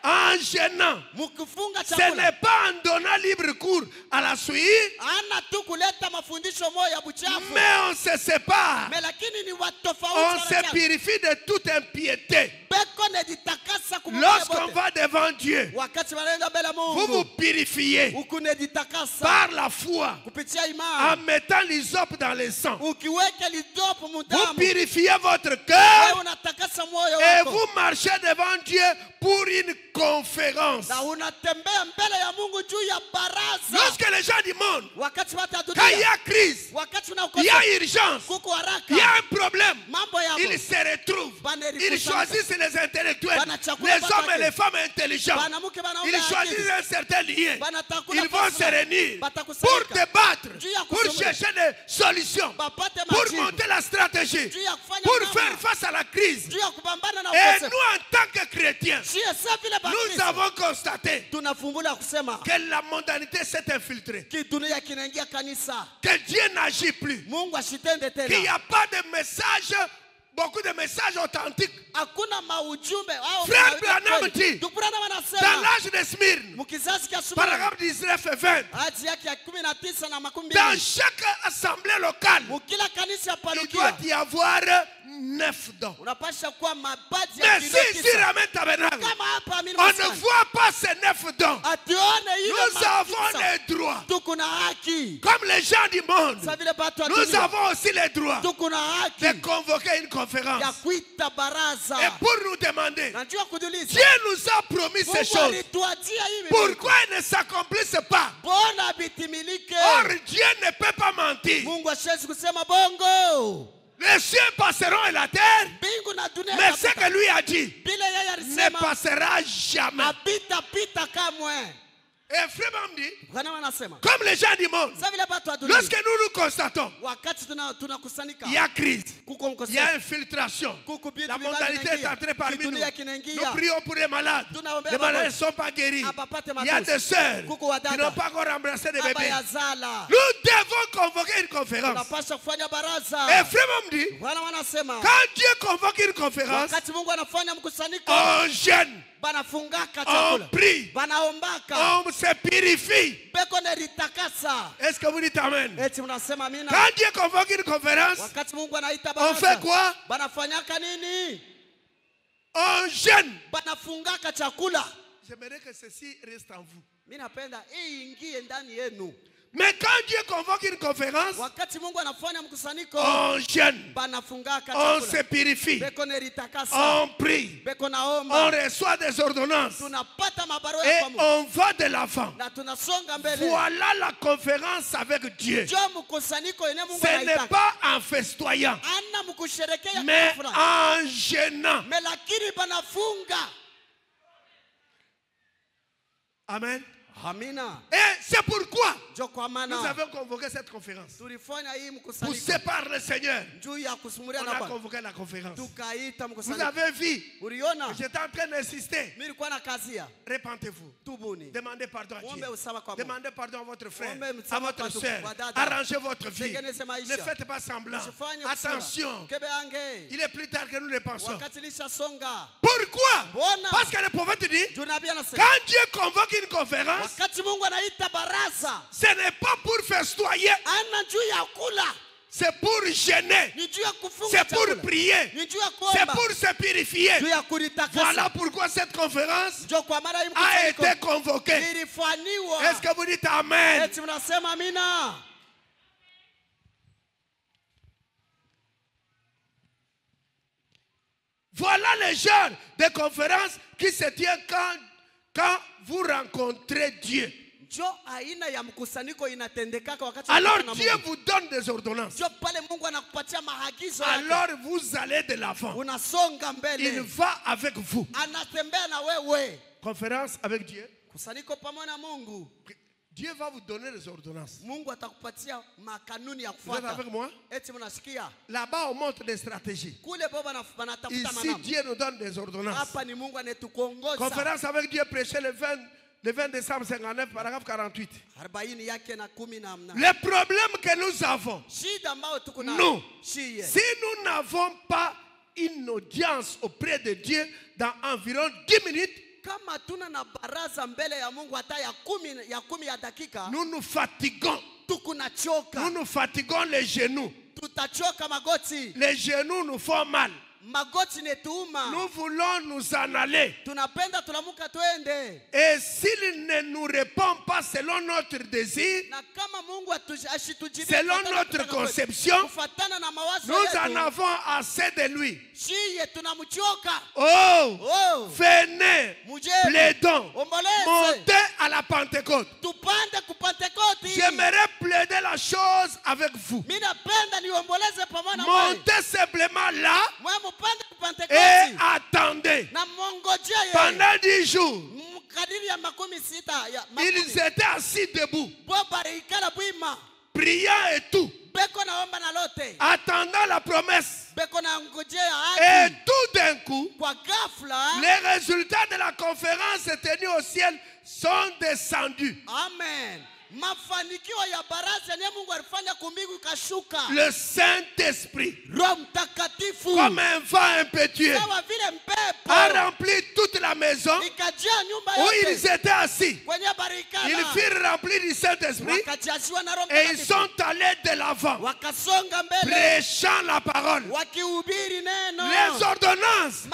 En jeûnant. Mkifunga Ce chakula. n'est pas en donnant libre cours à la suite, Ana tu kuleta mafundisho moja ya buchafu. mais on se sépare. Mais lakini ni On watofauti. se purifie de toute impiété. Beko nejitakasa Lorsqu'on va devant Dieu, wakati wanaenda mbele ya vous vous Mungu. purifiez Ukunejitakasa par la foi kupitia en imani. mettant l'hysope dans le sang. Ukiweke lidopo Vous mudamu. purifiez votre Wewe cœur unatakasa moyo et wako. vous marchez devant Dieu pour une conférence. Na unatembea mbele ya Mungu juu ya baraza. Lorsque les gens du monde, Wakati watu wa quand il y dunia. a crise, Wakati il y unakosa a urgence, kuko haraka. il y a un problème, Mambo yako. ils se retrouvent. Banerikusana. Ils choisissent les intellectuels, Banachakula les hommes et batake. les femmes intelligents. Banamuke banaomba Ils choisissent akili. un certain lien. Banatakula Ils vont se pasina. réunir Batakusanyika. pour débattre, Juu ya pour kusumbuka. chercher des solutions, Bapate pour majibu. monter la stratégie, Juu ya kufanya pour namna. faire face à la crise. Juu ya kupambana na Et ukosefu. nous, en tant que chrétiens, Sio sasa vile nous Bakristo. avons constaté Tunafumbula kusema que la mondanité s'est infiltrée, ki dunia kinaingia kanisa. que Dieu n'agit plus, Mungu ashitende qu'il n'y tena. a pas de messages, beaucoup de messages authentiques. Hakuna maujumbe au Frère Branham dit, Ndugu Branham dans anasema l'âge de Smyrne, mkizazi cha paragraphe 19 et 20, hadi yake ya 19 na 20. dans chaque assemblée locale, Mkila kanisa il doit palukia y avoir 9 dons. unapasha kuwa mabaji ya Mais si kilo ramène tabernacle, kama hapa mimi on ne voit pas ces 9 dons. atione ile Nous avons les droits. tuko na haki. Comme les gens du monde, Sasa vile watu wa nous dunia avons aussi les droits tuko na de haki convoquer une ya conférence. kuita baraza. Et pour nous demander, Najua kujiuliza. Dieu nous a promis ces Mungu choses. alituachia hivi. Pourquoi elles ne s'accomplissent pas? Bona bitimilike. Or, Dieu ne peut pas mentir. Mungu hashezi kusema bongo. Les cieux passeront et la terre, Mbingu na dunia mais ce itapita. que lui a dit Bila yeye ne alisema passera jamais. apita pita kamwe. Et frère me dit, Bwana anasema comme les gens du monde, sasa vile watu wa dunia lorsque nous nous constatons, wakati tunakusanyika il y a crise, kuko il y a mkosefu infiltration, kuko bitu la vibaya mondialité est vinaingia. entrée parmi nous. Kidunia Nous kinaingia. prions pour les malades. Tunaombea Les malades ne wagonjwa. sont pas guéris. Apapate Il y a matusi. des sœurs Kuko qui wadada. n'ont pas encore embrassé des Aba bébés. yazala. Nous devons convoquer une conférence. Tunapaswa kufanya baraza. Et frère me dit, Bwana wanasema quand Dieu convoque une conférence, wakati Mungu anafanya mkusanyiko on jeûne, banafungaka on chakula. prie, Banaombaka. on se purifie. Beko neritakasa. Est-ce que vous dites Amen? Eti mnasema amina. Quand Dieu convoque une conférence, Wakati Mungu anaita on fait baraza. quoi? Banafanyaka nini? On jeûne. Banafungaka chakula. J'aimerais que ceci reste en vous. Mimi napenda hii ingie ndani yenu. Mais quand Dieu convoque une conférence, Wakati Mungu anafanya mkusanyiko on jeûne, banafungaka on se chakula. purifie, Beko neritakasa. on prie, Beko on naomba. reçoit des ordonnances Tunapata mabarua ya et kwa Mungu. on va de l'avant. Na tunasonga mbele. Voilà la conférence avec Dieu. Jo mkusanyiko yenye Mungu Ce n'est anaitaka. pas en festoyant, Ana mkusherekea mais kwa furaha. en jeûnant. Mais lakini banafunga. Amen. Amina. Et c'est pourquoi Jo kwa nous maana avons convoqué cette conférence. tulifanya hii Pour mkusanyiko séparer le Seigneur. juu ya kusumulia On na a Bwana. convoqué la conférence. Tukaita Vous mkusanyiko. avez vu, Uliona? j'étais en train d'insister. Mimi nilikuwa na kazia. Répentez-vous. Tubuni. Demandez pardon à Muombe Dieu. usama kwa Mungu. Demandez pardon à votre frère, Muombe à msamaha votre kwa ndugu, soeur. kwa dada. Arrangez votre vie. Tengeneze maisha. Ne faites pas semblant. Usifanye kusema. Attention, Kebe ange. il est plus tard que nous le pensons. Wakati lishasonga. Pourquoi? Bona. Parce que le prophète dit, Juu nabii anasema. quand Dieu convoque une conférence, Wakati Mungu anaita baraza. ce n'est pas pour festoyer, Ana juu ya kula. c'est pour gêner, Ni juu ya kufunga c'est pour chakula. prier, Ni juu ya c'est kuomba. pour se purifier. Juu ya kuritakasa. Voilà pourquoi cette conférence Jo kwa mara hii a mkusanyiko été convoquée. ilifanywa. Est-ce que vous dites Amen? Eti mnasema amina. Voilà le genre de conférence qui se tient quand vous rencontrez Dieu. Njo aina ya mkusanyiko inatendekaka wakati Alors unakutana na Dieu Mungu. vous donne des ordonnances. Njo pale Mungu anakupatia maagizo yake. Alors vous allez de l'avant. Unasonga Il mbele. va avec vous. Anatembea na wewe. Conférence avec Dieu. Kusanyiko pamoja na Mungu. Dieu va vous donner les ordonnances. Mungu atakupatia makanuni ya Vous êtes kufuata. avec moi? Eti mnasikia? Là-bas, on montre des stratégies. Kule baba wanatafuta Ici, maneno. Dieu nous donne des ordonnances. Hapa ni Mungu anayetuongoza. Conférence avec Dieu prêchée le 20 décembre 59, paragraphe 48. 40 yake na 10 na mna. Le problème que nous avons, Shida ambayo tuko nayo. nous, Shie. si nous n'avons pas une audience auprès de Dieu dans environ 10 minutes, Kama tuna na baraza mbele ya Mungu hata ya 10 ya dakika, nous nous fatiguons. tukunachoka. Nous nous fatiguons les genoux. Tutachoka magoti. Les genoux nous font mal. Magoti netuuma. Nous voulons nous en aller. Tunapenda tulamuka twende. Et s'il ne nous répond pas selon notre désir, Na kama Mungu ashitujibu selon kufatana notre kutaka conception, kwetu, kufatana na mawazo nous yetu, en avons assez de lui. Shie tunamchoka. Oh, Oh, venez, mujeni. plaidons, Omboleze. montez à la Pentecôte. Tupande kupantekoti. J'aimerais plaider la chose avec vous. Mimi napenda niomboleze pamoja na wewe. Montez simplement là Mwe mpande et kupantekoti. attendez. Na mongojee. Pendant 10 jours, Kadiri ya 16 ya ils étaient assis debout, Bobari ikala bwima. priant et tout, Beko naomba na lote. attendant la promesse. Beko na ngojea Et hadi. tout d'un coup, Kwa ghafla. les résultats de la conférence tenue au ciel sont descendus. Amen. Mafanikio ya baraza ni Mungu alifanya kumbingu ikashuka. Le Saint-Esprit, Roho Mtakatifu. comme un vent impétueux, Sawa vile mpepo. a rempli toute la maison Ikajaa nyumba où yote. ils étaient assis. Kwenye barikala. Ils furent remplis du Saint-Esprit Wakajaziwa na Roho et ils Mtakatifu. sont allés de l'avant, Wakasonga mbele. prêchant la parole. Wakihubiri neno. Les ordonnances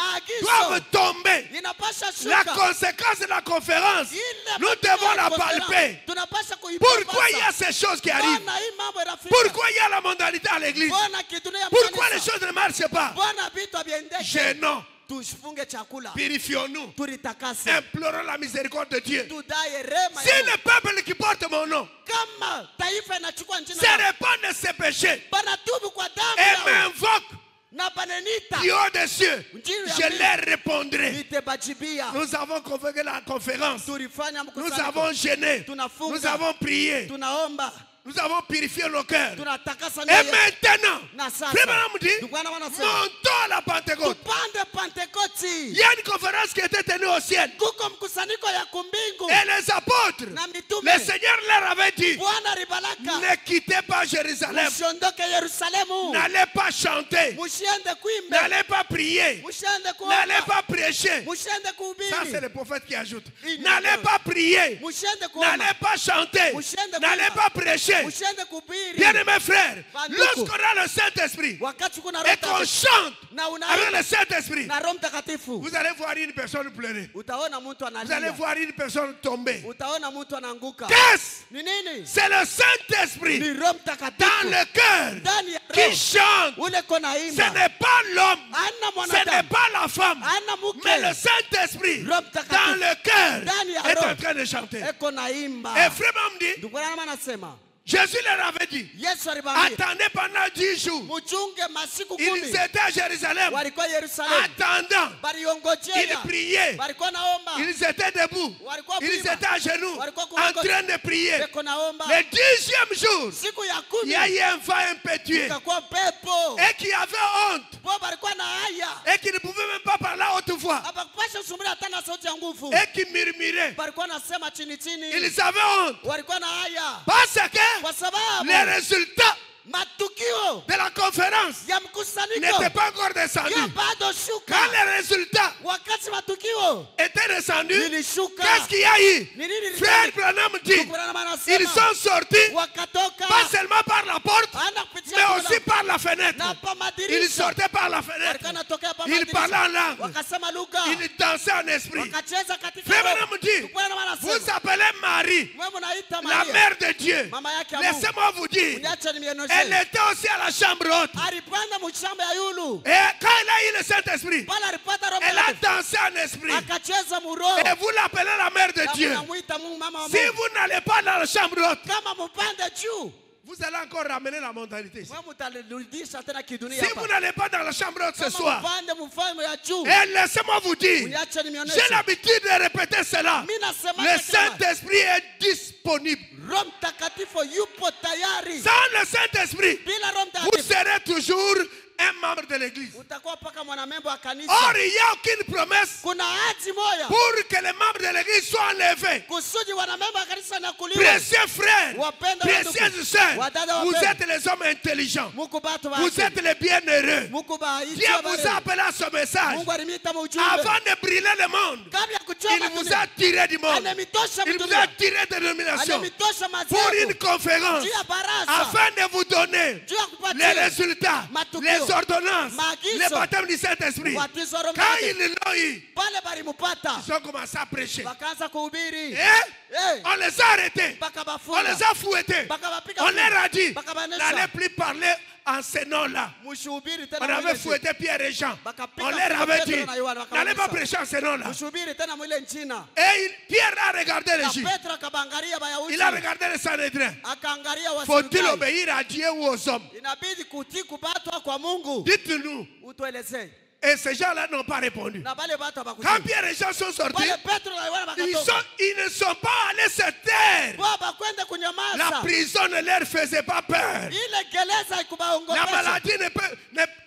doivent Maagizo. tomber. Inapasha La shuka. conséquence de la conférence, Ile nous matokeo devons ya la konferansi, palper. tunapasha kuipapasa. Pourquoi il y a ces choses qui arrivent? Mbona hii mambo inafika? Pourquoi il y a la mondialité à l'église? Mbona kitu ya Pourquoi les kanisa? choses ne marchent pas? Mbona vitu haviendeki? Gênons, Tusifunge chakula. purifions-nous, Tulitakase. implorons la miséricorde de Dieu. Tudai rema Si ya le peuple qui porte mon nom kama taifa inachukua se njina yao, répand de ses péchés banatubu kwa damu et yao m'invoque na banenita du haut des cieux, Njiri ya je mbingu. leur répondrai. nitebajibia. Nous avons convoqué la conférence. Tulifanya Nous mkusanyiko. avons gêné. Tunafunga. Nous avons prié. Tunaomba. Nous avons purifié nos cœurs. Tunatakasa Et mioyo. maintenant, Na sasa. Frère Branham dit, Ndugu wangu wanasema, montons à la Pentecôte. tupande Pentekoti. Il y a une conférence qui était tenue au ciel. Kuko mkusanyiko ya kumbingu. Et les apôtres, Na mitume. le Seigneur leur avait dit, Bwana ribalaka. ne quittez pas Jérusalem. Musiondoke Yerusalemu. N'allez pas chanter. Mushiende kuimbe. N'allez pas prier. Mushiende N'allez kuomba. pas prêcher. Mushiende kuhubiri. Ça, c'est le prophète qui ajoute. Il N'allez pas prier. Mushiende kuomba. N'allez pas chanter. Mushiende N'allez kuomba. pas prêcher. Mushiende kuhubiri. Bien-aimés frères, Banduku. lorsqu'on a le Saint-Esprit Wakati kuna et Roho qu'on Mtakatifu chante na avec unaimba le Saint-Esprit, na Roho Mtakatifu, vous allez voir une personne pleurer. utaona mtu Vous allez analia. voir une personne tomber. Utaona mtu anaanguka. Qu'est-ce? Ni nini? C'est le Saint-Esprit Ni Roho dans Mtakatifu le cœur ndani ya qui roho. chante. Ule kona Ce imba. n'est pas l'homme, Ana ce n'est mwanadamu. pas la femme, Ana mais le mke. Saint-Esprit Roho dans Mtakatifu le cœur ndani ya est en roho. train de chanter. Eko na imba. Et frère Branham dit, Ndugu yangu anasema, Jésus leur avait dit, Yesu alibambia, attendez pendant 10 jours. mchunge masiku Ils 10. étaient à Jérusalem, Walikuwa Yerusalemu. attendant. Ils Baliongojea. priaient. Walikuwa naomba. Ils étaient debout. Walikuwa Ils kuimba. étaient à genoux, Walikuwa en kuongoza. train de prier. Eko naomba. Le 10e jour, Siku ya il 10 y a eu un vent impétueux ikakuwa pepo. et qui avait honte Po balikuwa na haya. et qui ne pouvait même pas parler à haute voix Hapakupasha kusumulia hata na sauti ya nguvu. et qui murmurait. Balikuwa nasema chini chini. Ils avaient honte Walikuwa na haya. parce que Kwa sababu les résultats matukio de la conférence ya mkusanyiko n'étaient pas encore ya descendus. bado shuka. Quand les résultats Wakati matukio étaient descendus, nilishuka. qu'est-ce qu'il y a eu? Ni nini Frère ilikuwa? Branham dit, Ndugu Branham anasema, ils sont sortis wakatoka pas seulement par la porte, ana kupitia mais kwa aussi par la fenêtre. na pa Ils madirisha. sortaient par la fenêtre. Walikuwa natokea pa Ils parlaient en langue. wakasema lugha. Ils dansaient en esprit. Wakacheza katika Frère roho. Branham dit, Ndugu Branham vous anasema, appelez Marie, wewe mnaita la Maria, mère de Dieu. mama yake ya Mungu. Laissez-moi vous dire, Uniache nimeonyeshe. elle Elle était aussi à la chambre haute. alipanda mshamba ya yulu. Et quand elle a eu le Saint-Esprit, Pale alipata Roho elle a Mtakatifu. dansé en esprit. Akacheza muroho. Et vous l'appelez la mère de Na Dieu. mnamuita Mungu mama wa Si Mungu. vous n'allez pas dans la chambre haute, Kama mpande juu, vous allez encore ramener la mentalité ici. wewe mtarudisha tena kidunia Si hapa. vous n'allez pas dans la chambre haute ce Kama soir, mpande mfalme ya juu. et laissez-moi vous dire, Uniache nimeonesha. j'ai l'habitude de répéter cela. Mimi nasema Le Saint-Esprit est disponible. Roho Mtakatifu yupo tayari. Sans le Saint-Esprit, Bila Roho vous Mtakatifu serez toujours un membre de l'église. utakuwa paka mwanamemba wa kanisa. Or, il n'y a aucune promesse Kuna hati moja pour que les membres de l'église soient enlevés. kusudi wanamemba wa kanisa na kuliwa. Précieux frères, Wapenda précieuses sœurs, Wadada vous wapenda. êtes les hommes intelligents. Muku batu wa Vous akili. êtes les bienheureux. Muku baiti Dieu wa vous baridi. a appelé à ce message. Mungu alimita ujumbe. Avant de brûler le monde, Kabla ya kuchoma il vous dunia. a tiré du monde. Anemitosha Il vous dunia. a tiré de domination Anemitosha pour une mazetu. conférence Juu ya baraza. afin de vous donner Juu ya les kupatia. résultats, Matukio. les ordonnances, Maagizo. les baptêmes du Saint-Esprit. Ubatizo wa Roho Quand Mtakatifu. ils l'ont eu, Pale balimupata. ils ont commencé à prêcher. Wakaanza kuhubiri. Et on les a arrêtés. Mpaka On bafunga. les a fouettés. Mpaka bapiga On funga. leur a dit, Mpaka banesha. n'allez plus parler en ce nom-là. Mshuhubiri On tena avait mwile fouetté Pierre et Jean. Bakapiga On leur avait Petro dit, na Yohana, bakawaonyesha. n'allez pas prêcher en ce nom-là. Mshuhubiri tena mwile nchina. Et Pierre a regardé les Na juifs. Petro akabangalia Bayahudi. Il a regardé les Sanhédrins. Akaangalia Faut-il Wasadukayo. obéir à Dieu ou aux hommes? Inabidi kutii kubatwa kwa Mungu. Dites-nous. Utuelezee. Et ces gens-là n'ont pas répondu. Na bale batu Quand habakujibu. Pierre et Jean sont sortis, Pale Petro na Yohana bakatoka. ils ne sont pas allés se taire. Baba kwenda La kunyamaza. prison ne leur faisait pas peur. Ile gereza La ikubaongopesha. maladie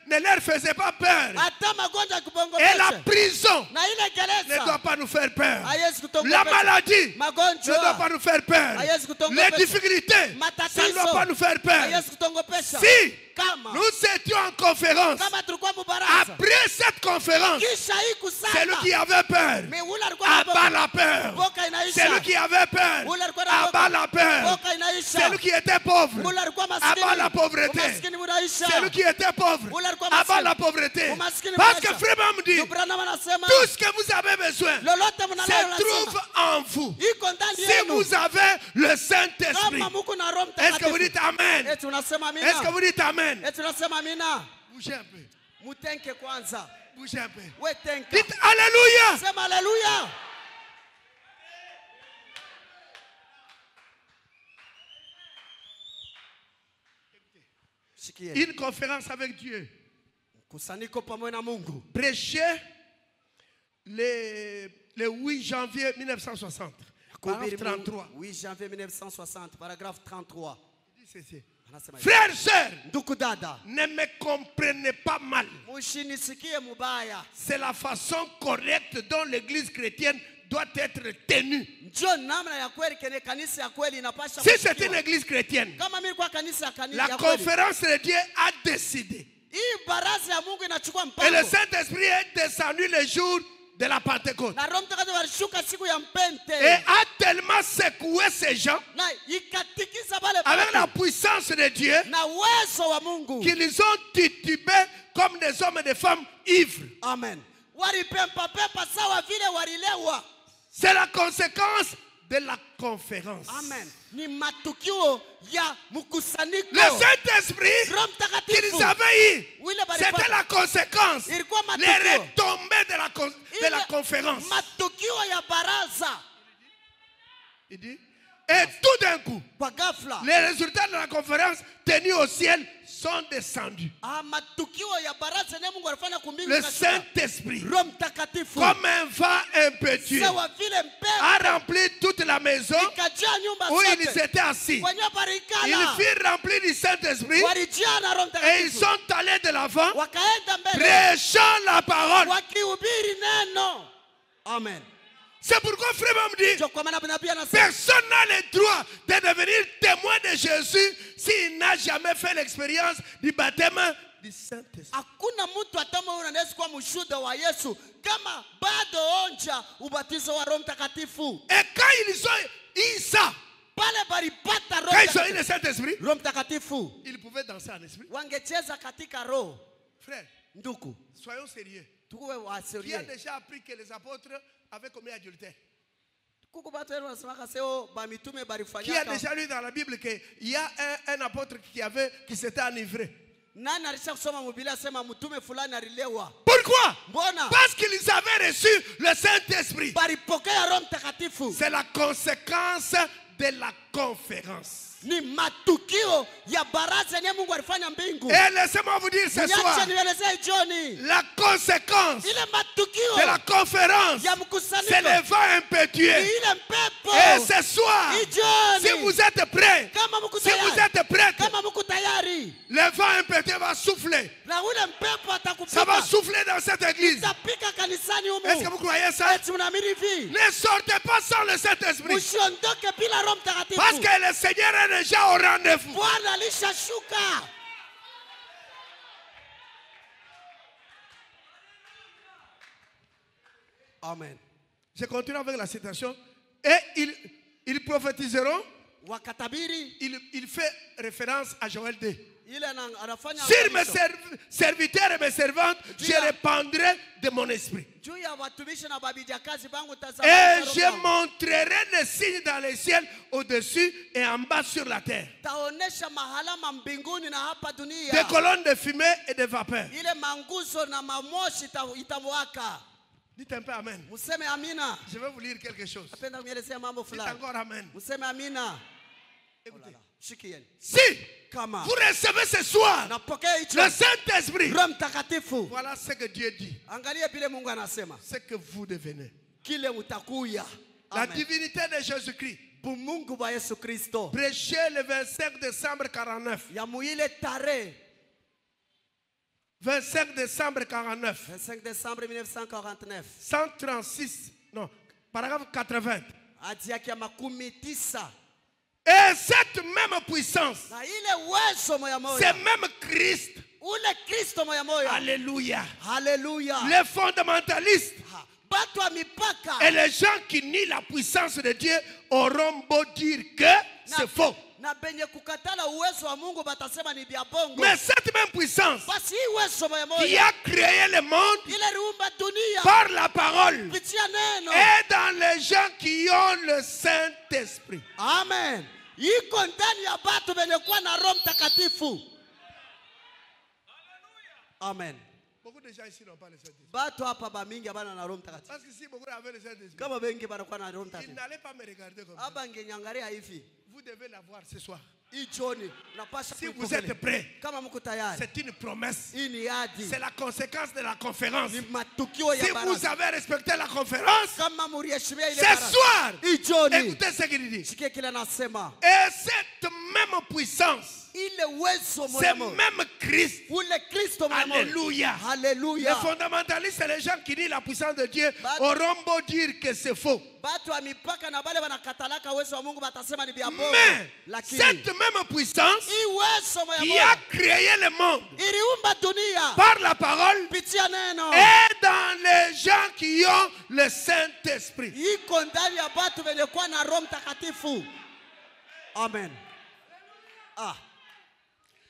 ne leur faisait pas peur. Hata magonjwa Et la ikubongopesha. prison Na ile ne doit gereza pas nous faire peur. haiwezi La kutongopesha. maladie ne doit Magonjwa pas nous faire peur. haiwezi Les kutongopesha. difficultés, ça ne Matatizo doit pas nous faire peur. haiwezi kutongopesha. Si Kama nous étions en conférence, kama tulikuwa mubaraza. après cette conférence, Kisha hii celui kusaka. qui avait peur, Mais ule alikuwa abat anaboka. la peur. Boka inaisha. Celui qui avait peur, Ule alikuwa abat anaboka. la peur. Boka inaisha. Celui qui était pauvre, Ule alikuwa maskini. abat la pauvreté. Umaskini unaisha. Celui qui était pauvre, Ule alikuwa abat maskini. la pauvreté. Umaskini Parce que unaisha. Frère me dit, Ndugu Branham anasema tout ce que vous avez besoin lolote se mnalo trouve lazima en vous. iko ndani Si yenu. vous avez le Saint-Esprit, Kama muko na Roho est-ce que vous Mtakatifu. dites Amen? Eti unasema Est-ce que amina. vous dites Amen? Eti unasema amina. Bougez un peu. Mutenke kwanza. Bougez un peu. We tenka. Dites Alléluia. Sema haleluya. Sikia. Une conférence avec Dieu. Kusanyiko pamoja na Mungu. Prêché le 8 janvier 1960. Paragraphe Kuhubiri 33. 8 janvier 1960 paragraphe 33. Il dit ceci. Anasema hivi. Frères, sœurs, Ndugu dada, ne me comprenez pas mal. mushinisikie mubaya. C'est la façon correcte dont l'église chrétienne doit être tenue. Njoo namna ya kweli kene kanisa ya kweli inapasha Si c'est kushikiwa. une église chrétienne, Kama mimi kwa kanisa la ya kweli. conférence de Dieu a décidé. Hii baraza ya Mungu inachukua Et le mpango. Saint-Esprit est descendu le jour de la Pentecôte. Na Roho Mtakatifu alishuka siku ya Et mpente. a tellement secoué ces gens Na ikatikisa pale avec la pale. puissance de Dieu Na uwezo wa Mungu. qu'ils ont titubé comme des hommes et des femmes ivres. Amen. Walipempa pepa sawa vile walilewa. C'est la conséquence de la conférence. Amen. Ni matukio ya mkusanyiko. Le Saint-Esprit Roho Mtakatifu. qu'ils avaient eu, Wile c'était balipata. la conséquence, Ilikuwa les matukio. retombées de la Ile conférence. Matukio ya baraza. Il dit, et tout d'un coup, Kwa ghafla. les résultats de la conférence tenus au ciel sont descendus. Matukio ya baraza ne Mungu alifanya kumbingu Le na shuka. Saint-Esprit, Roho Mtakatifu. comme un vent impétueux, Sawa vile mpepo. a rempli toute la maison Ikajaa nyumba où ils zote. étaient assis. Wenye Ils barikana. furent remplis du Saint-Esprit Walijaa na Roho et ils Mtakatifu. sont allés de l'avant, Wakaenda mbele. prêchant la parole. Wakihubiri neno. Amen. C'est pourquoi frère me dit, Ndio kwa maana nabii anasema personne n'a le droit de devenir témoin de Jésus s'il n'a jamais fait l'expérience du baptême du Saint-Esprit. hakuna mtu atama huyo anaweza kuwa mshuhuda wa Yesu kama bado onja ubatizo wa Roho Mtakatifu. Et quand ils ont eu ça, Pale balipata Roho quand ils ont eu Mtakatifu. le Saint-Esprit, Roho Mtakatifu ils pouvaient danser en esprit. wangecheza katika roho. Frère, Ndugu, soyons sérieux. tuwe Qui a waserie. déjà appris que les apôtres avaient commis adultère? Kuko batu wenu wanasemaka seo ba mitume Qui a barifanyaka. déjà lu dans la Bible qu'il y a un apôtre qui s'était enivré. Nani alisha kusoma Biblia sema mtume fulani alilewa? Pourquoi? Mbona? Parce qu'ils avaient reçu le Saint-Esprit. Baripokea Roho Mtakatifu. C'est la conséquence de la conférence. Ni matukio ya baraza yenye Mungu alifanya mbingu. Et laissez-moi vous dire ce soir, Niache nielezee jioni. la conséquence Ile matukio de la conférence, ya c'est mkusanyiko le vent ni impétueux. ile mpepo. Et ce soir, Ni jioni. si vous êtes prêts, Kama mko si vous tayari. êtes prêts, Kama mko tayari. le vent impétueux va souffler. Na ule mpepo Ça va atakupika. souffler dans cette église. Tapika kanisani Est-ce que humu. vous croyez ça? Eti mnaamini hivi? Ne sortez pas sans le Saint-Esprit. Usiondoke bila Roho Parce Mtakatifu. que le Seigneur est déjà au rendez-vous. Bwana alishashuka. Amen. Je continue avec la citation. Et ils prophétiseront. Wakatabiri Il fait référence à Joël 2. ile anafanya Sur mes angalisho. serviteurs et mes servantes, je Dieu. répandrai de mon esprit. Juu ya watumishi na babijakazi bangu Et tazama. je montrerai les signes dans les ciels au-dessus et en bas sur la terre. Taonesha mahalama mbinguni na hapa dunia. Des colonnes de fumée et de vapeur. Ile manguzo na mamoshi itamwaka. Dites un peu Amen. Museme amina. Je vais vous lire quelque chose. Napenda kuelezea mambo Dites fulani. encore Amen. Museme amina. Écoutez. Shikieni. Si Kama vous recevez ce soir napokea hicho le Saint-Esprit, Roho Mtakatifu. voilà ce que Dieu dit. Angalia vile Mungu anasema. Ce que vous devenez. Kile mtakuya. La Amen. divinité de Jésus-Christ. Bumungu wa Yesu Kristo. Prêché le 25 décembre 49. Ya muile tarehe 25 décembre 49. 25 décembre 1949. 136. Non, paragraphe 80. Hadi yake ya 90. Et cette même puissance, Na ile uwezo moya c'est moya. même Christ. Ule Kristo moya moya. Alléluia. Haleluya. Les fondamentalistes Batu wa mipaka. et les gens qui nient la puissance de Dieu auront beau dire que c'est faux. Na benye kukatala uwezo wa Mungu batasema ni bya bongo. Mais cette même puissance Basi hii uwezo moya qui moya. a créé le monde Ile riumba dunia. par la parole Pitia neno. et dans les gens qui ont le Saint-Esprit. Amen. Iko ndani ya batu benye kuwa na Roho Mtakatifu. Amen. Beaucoup de gens ici n'ont pas le Saint-Esprit. Batu hapa ba mingi abana na Roho Mtakatifu. Parce que si beaucoup avaient le Saint-Esprit, Kama bengi banakuwa na Roho ils Mtakatifu. n'allaient pas me regarder comme ça. Aba ngenyangalia hivi. Vous devez l'avoir ce soir. Hii jioni napasha Si vous kuipokea. êtes prêts, Kama mko tayari. c'est une promesse. Hii ni ahadi. C'est la conséquence de la conférence. Ni matukio Si ya vous baraka. avez respecté la conférence, Kama muriheshimia ile ce baraka. soir, Hii jioni. écoutez ce qu'il dit. Sikia kile nasema. Et cette même puissance, Ile uwezo c'est moya moya. même Christ. Ule Kristo moya moya. Alléluia. Les Haleluya. fondamentalistes et les gens qui nient la puissance de Dieu But- auront beau dire que c'est faux. Batu wa mipaka na bale wanakatalaka uwezo wa Mungu batasema ni bya bongo. Mais Lakini cette même puissance hii uwezo moya qui a moya créé le monde iliumba dunia par la parole pitia neno. et dans les gens qui ont le Saint-Esprit. Iko ndani ya batu benye kuwa na Roho Mtakatifu. Amen. Ah,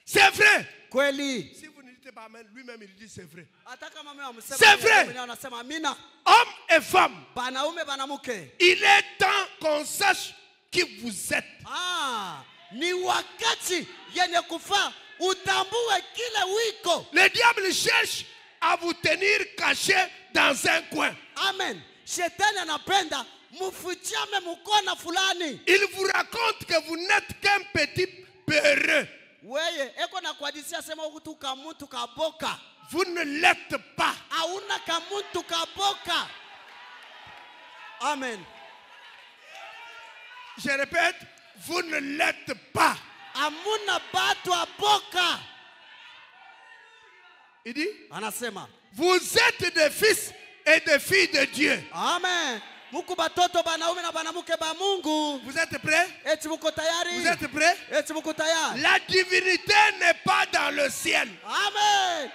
C'est vrai. kweli. Si vous ne dites pas Amen, lui-même il dit c'est vrai. Hata kama mimi amsema C'est vrai. mimi anasema amina. Hommes et femmes, Banaume banamuke. il est temps qu'on sache qui vous êtes. Ah, ni wakati yenye kufaa utambue kile wiko. Le diable cherche à vous tenir caché dans un coin. Amen. Shetani anapenda mufichame mukona fulani. Il vous raconte que vous n'êtes qu'un petit peureux. Weye eko na kuhadisia sema huku kamuntu kaboka. Vous ne l'êtes pas. Hauna kamuntu kaboka. Amen. Je répète, vous ne l'êtes pas. Amuna batu aboka. Il dit, Anasema. vous êtes des fils et des filles de Dieu. Amen. Muku batoto banaume na banamuke ba Mungu. Vous êtes prêts? Eti muko tayari? Vous êtes prêts? Eti muko tayari? La divinité n'est pas dans le ciel. Amen.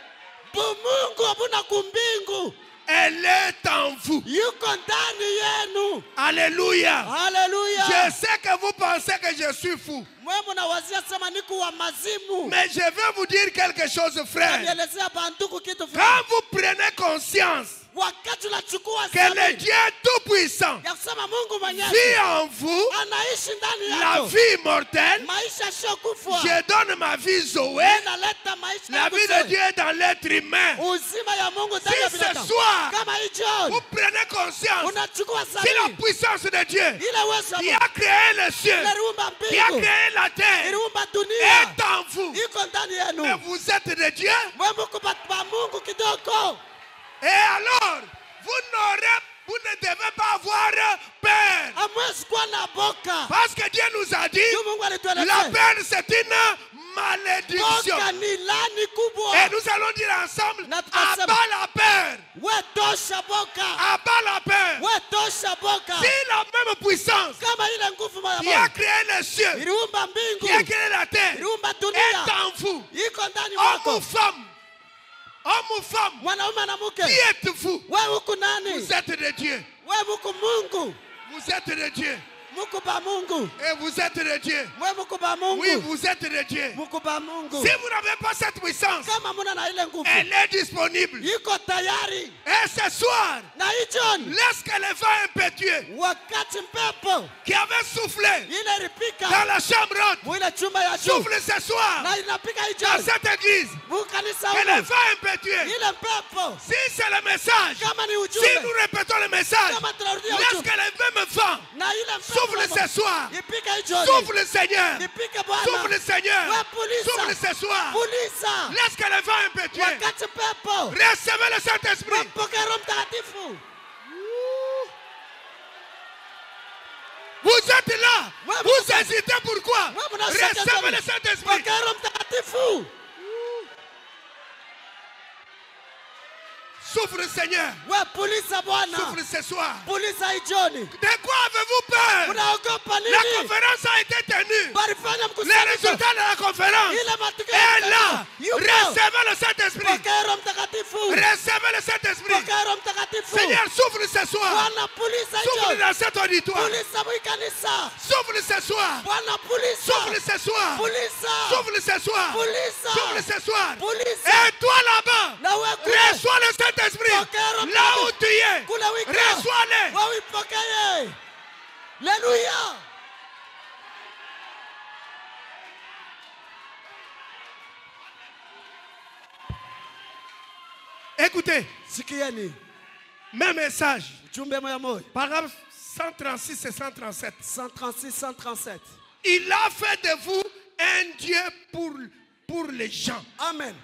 Bumungu abuna kumbingu. Elle est en vous. Yuko ndani yenu. Alléluia. Haleluya. Je sais que vous pensez que je suis fou. Mwe mnawazia sema niku wa mazimu. Mais je vais vous dire quelque chose, frère. Nielezea banduku kitu fulani. Quand vous prenez conscience wakati unachukua que le zamiri Dieu Tout-Puissant ya kusema Mungu mwenyezi vit en vous anaishi ndani la yako, vie immortelle. maisha yasiyokufa. Je donne ma vie Zoé. Inaleta maisha La yangu vie de Zoe. Dieu est dans l'être humain. Uzima ya Mungu ndani ya Si binadamu. ce soir, Kama hii jioni vous prenez conscience unachukua que la zamiri puissance de Dieu ile uwezo qui a créé les cieux, iliumba qui a mbingu, créé la terre, iliumba dunia est en vous. iko ndani Et yenu. vous êtes de Dieu. Wewe mko pa Mungu kidogo. Et alors, vous ne devez pas avoir peur. Hamwezi kuwa na boka. Parce que Dieu nous a dit, Ndio Mungu la alitueleza. peur c'est une malédiction. Boka ni lani kubwa. Et nous allons dire ensemble, Na tukasema, abat la peur. We tosha boka. Abat la peur. We tosha boka. Si la même puissance Kama ile nguvu ya qui a Mungu créé les cieux, iliumba mbingu, qui a créé la terre, iliumba est dunia, en vous. iko ndani Homme ou mwako. femme, homme ou femme, Mwanaume na mke. qui êtes-vous? Wewe uko nani? Vous êtes de Dieu. Wewe uko Mungu. Vous êtes de Dieu. Muko ba Mungu. Et vous êtes de Dieu. Wewe muko ba Mungu. Oui, vous êtes de Dieu. Muko ba Mungu. Si vous n'avez pas cette puissance, Kama muna na ile nguvu, elle est disponible. iko tayari. Et ce soir, Na hii jioni laisse que le vent impétueux wakati mpepo qui avait soufflé ile dans ilipika la chambre haute mwile chumba ya juu souffle ce soir na inapika hii dans jioni cette église. mukanisa Que le humu, vent impétueux, ile mpepo si c'est le message, kama ni si ujumbe, nous répétons le message, kama tunarudia laisse ujumbe que le même vent na ile souffle mpepo ce soir. ipike hii jioni, Souffle Seigneur. ipike Souffle Bwana, Seigneur. we pulisa, Souffle ce soir. pulisa Laisse que le vent impétueux. wakati mpepo Recevez le Saint-Esprit. wapokee Roho Mtakatifu. Vous êtes là. Ouais, Vous vous- hésitez pourquoi? Wewe mnashaka Recevez sana. le Saint-Esprit. Pokea Roho Mtakatifu. Souffle Seigneur. We pulisa Bwana, Souffle ce soir. pulisa hii jioni. De quoi avez-vous peur? Unaogopa La nini? conférence a été tenue. Walifanya Les mkusanyiko résultats de la conférence ile matukio est ya là. yupo. Recevez le Saint-Esprit. Pokea Roho Mtakatifu. Recevez le Saint-Esprit. Pokea Roho Mtakatifu. Seigneur, souffle ce soir. Bwana pulisa hii Souffle jioni. dans cet auditoire. Pulisa mwi kanisa. Souffle ce soir. Bwana pulisa. Souffle ce soir. Pulisa. Souffle ce soir. Pulisa. Souffle ce soir. Pulisa. Et toi là-bas, Na wewe kule. reçois le Saint-Esprit. Pokea Roho Là où tu es, Kule wiko. reçois-le. Wewe ipokee. Haleluya. Écoutez, Sikieni. même message. Ujumbe moja moja. Paragraphe 136 et 137. 136 137. Il a fait de vous un Dieu pour les gens. Amen.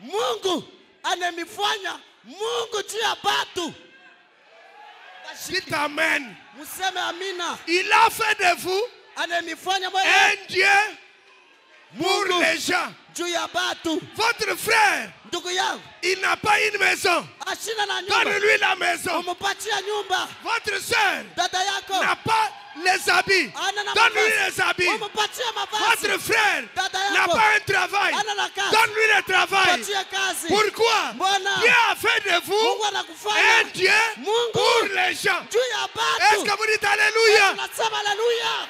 Mungu anemifanya Mungu juu ya batu. Dites Amen. Museme amina. Il a fait de vous Anemifanya mwenye un Dieu pour Mungu les gens. juu ya batu. Votre frère, Ndugu yangu il n'a pas une maison. ashina na nyumba. Donne-lui la maison. Umupatia nyumba. Votre soeur Dada yako n'a pas les habits. ana na Donne-lui mavazi. les habits. Umupatia mavazi. Votre frère Dada n'a yako pas un travail. ana na kazi. Donne-lui le travail. Patia kazi. Pourquoi? Mbona Dieu a fait de vous Mungu un anakufanya Dieu Mungu pour les gens. juu ya Est-ce batu. que vous dites Alléluia? Tunasema haleluya.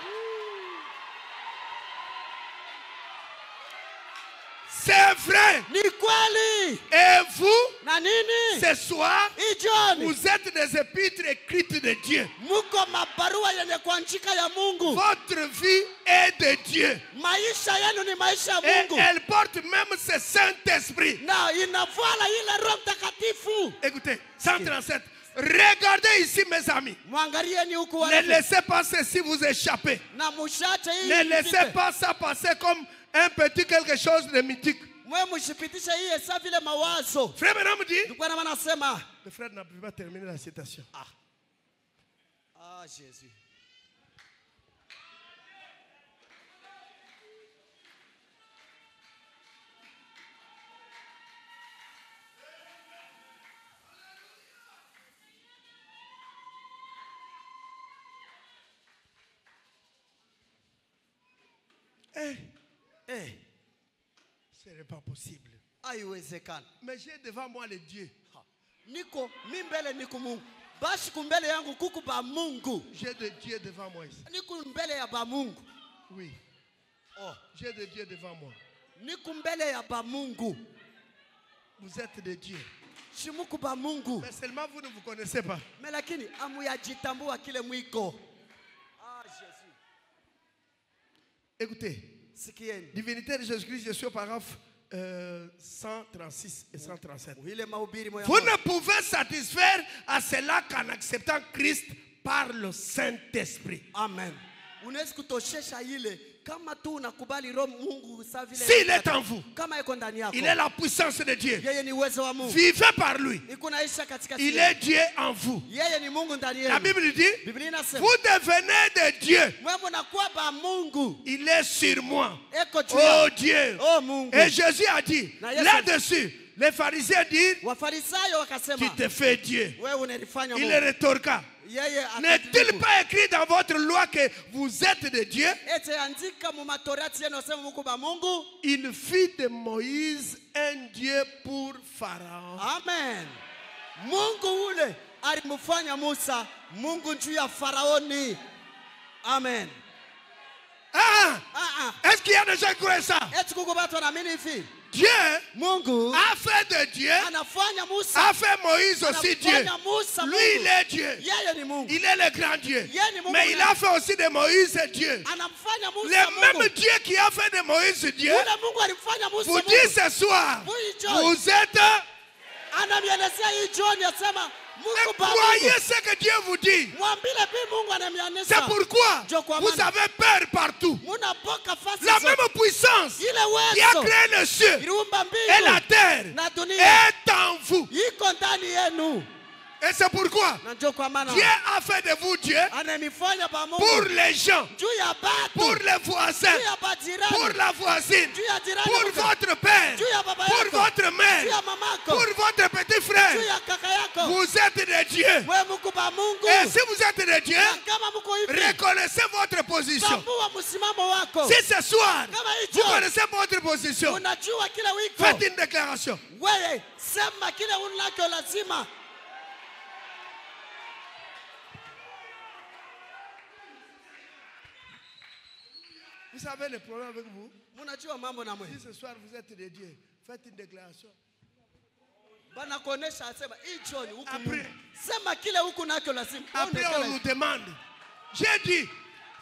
C'est vrai. Ni kweli. Et vous, Na nini? ce soir, Hii jioni vous êtes des épîtres écrites de Dieu. muko mabarua yenye kuandika ya Mungu. Votre vie est de Dieu. Maisha yenu ni maisha ya Et Mungu. elle porte même ce Saint-Esprit. Na inavala ile Roho Mtakatifu. Écoutez, 137. Regardez ici, mes amis. Mwangalieni huku Ne wale. laissez pas ceci vous échapper. Na mushache hii. Ne laissez ipite. pas ça passer comme un petit quelque chose de mythique. Mwe mushipitishe hii hesa vile mawazo. Frère Branham dit, Ndugu na anasema, le frère n'a pu pas terminer la citation. ah Jésus. Ce n'est pas possible. Haiwezekani. Mais j'ai devant moi le Dieu. Niko mi mbele niko Mungu. Basi kumbele yangu kuku ba Mungu. J'ai de Dieu devant moi ici. Niko mbele ya ba Mungu. Oui. Oh, J'ai de Dieu devant moi. niko mbele ya ba Mungu. Vous êtes de Dieu. Shimukuba Mungu. Mais seulement vous ne vous connaissez pas. Mais lakini amuyajitambua kile mwiko. Ah Jésus. Écoutez, Sikieni. divinité de Jésus-Christ, je suis au paragraphe 136 et 137. Ile mahubiri moya. Vous ne pouvez satisfaire à cela qu'en acceptant Christ par le Saint-Esprit. Amen. Unaweza kutoshesha ile kama tu unakubali Roho Mungu sawa vile. S'il est en vous, Kama iko ndani yako. il est la puissance de Dieu. Yeye ni uwezo wa Mungu. Vivez par lui. Ikunaisha katika Il est Dieu en vous. Yeye ni Mungu ndani La yenu. Bible dit, Biblia inasema vous devenez de Dieu. wewe unakuwa ba Mungu. Il est sur moi. Eko juu Oh yako. Dieu. Oh Mungu. Et Jésus a dit, Na Yesu- là-dessus, les pharisiens disent, Wafarisayo wakasema tu te fais Dieu. wewe unalifanya Il Mungu. le rétorqua. Yeye N'est-il akajibu. pas écrit dans votre loi que vous êtes de Dieu? Ete andika mu matorati yenu wasema Mungu ba Mungu. Il fit de Moïse un Dieu pour Pharaon. Amen. Mungu ule alimfanya Musa Mungu juu ya Faraoni. Amen. Ah! Ah Est-ce qu'il y a des gens qui croient ça? eti kuko watu wanaamini hivi. Dieu Mungu a fait de Dieu, anafanya Musa. a fait Moïse aussi Dieu. Anafanya Musa Lui, Mungu. il est Dieu. Yeye ni Mungu. Il est le grand Dieu. Yeye ni Mungu Mais il na- a fait aussi de Moïse Dieu. Anamfanya Musa Le Mungu. même Dieu qui a fait de Moïse Dieu Ule Mungu alimfanya Musa vous Mungu. dit ce soir, Oui, John. vous êtes... Anamielezea hii John yasema Mungu ba Croyez Mungu. ce que Dieu vous dit. Mwambile bi Mungu anamianisha. C'est pourquoi Ndio kwa vous maana avez peur partout. munapoka fasi La zote. même puissance Ile qui a uwezo créé le ciel iliumba et la mbingu terre na dunia est en vous. iko ndani yenu. Et c'est pourquoi Na ndio kwa maana Dieu a fait de vous Dieu anamifanya ba pour Mungu les gens, juu ya pour batu, les voisins, juu ya bajirani, pour la voisine, juu ya jirani, pour mke, votre père, juu ya baba pour yako, votre juu mère, ya mamako, pour votre petit frère. juu ya kaka yako. Vous êtes de Dieu. Wewe Mungu ba Mungu. Et si vous êtes de Dieu, Na kama mko hivi, reconnaissez votre position. tambua msimamo wako. Si ce soir, Kama vous hicho connaissez votre position, unajua kile wiko. faites une déclaration. Wewe sema kile unacho lazima. Vous savez le problème avec vous? Mnajua mambo na mwe. Si ce soir vous êtes de Dieu, faites une déclaration. Bana kuonesha asema hii John huku Après. Mungu. Sema kile huku nacho lazima. Après, Wewe on nous demande. J'ai dit,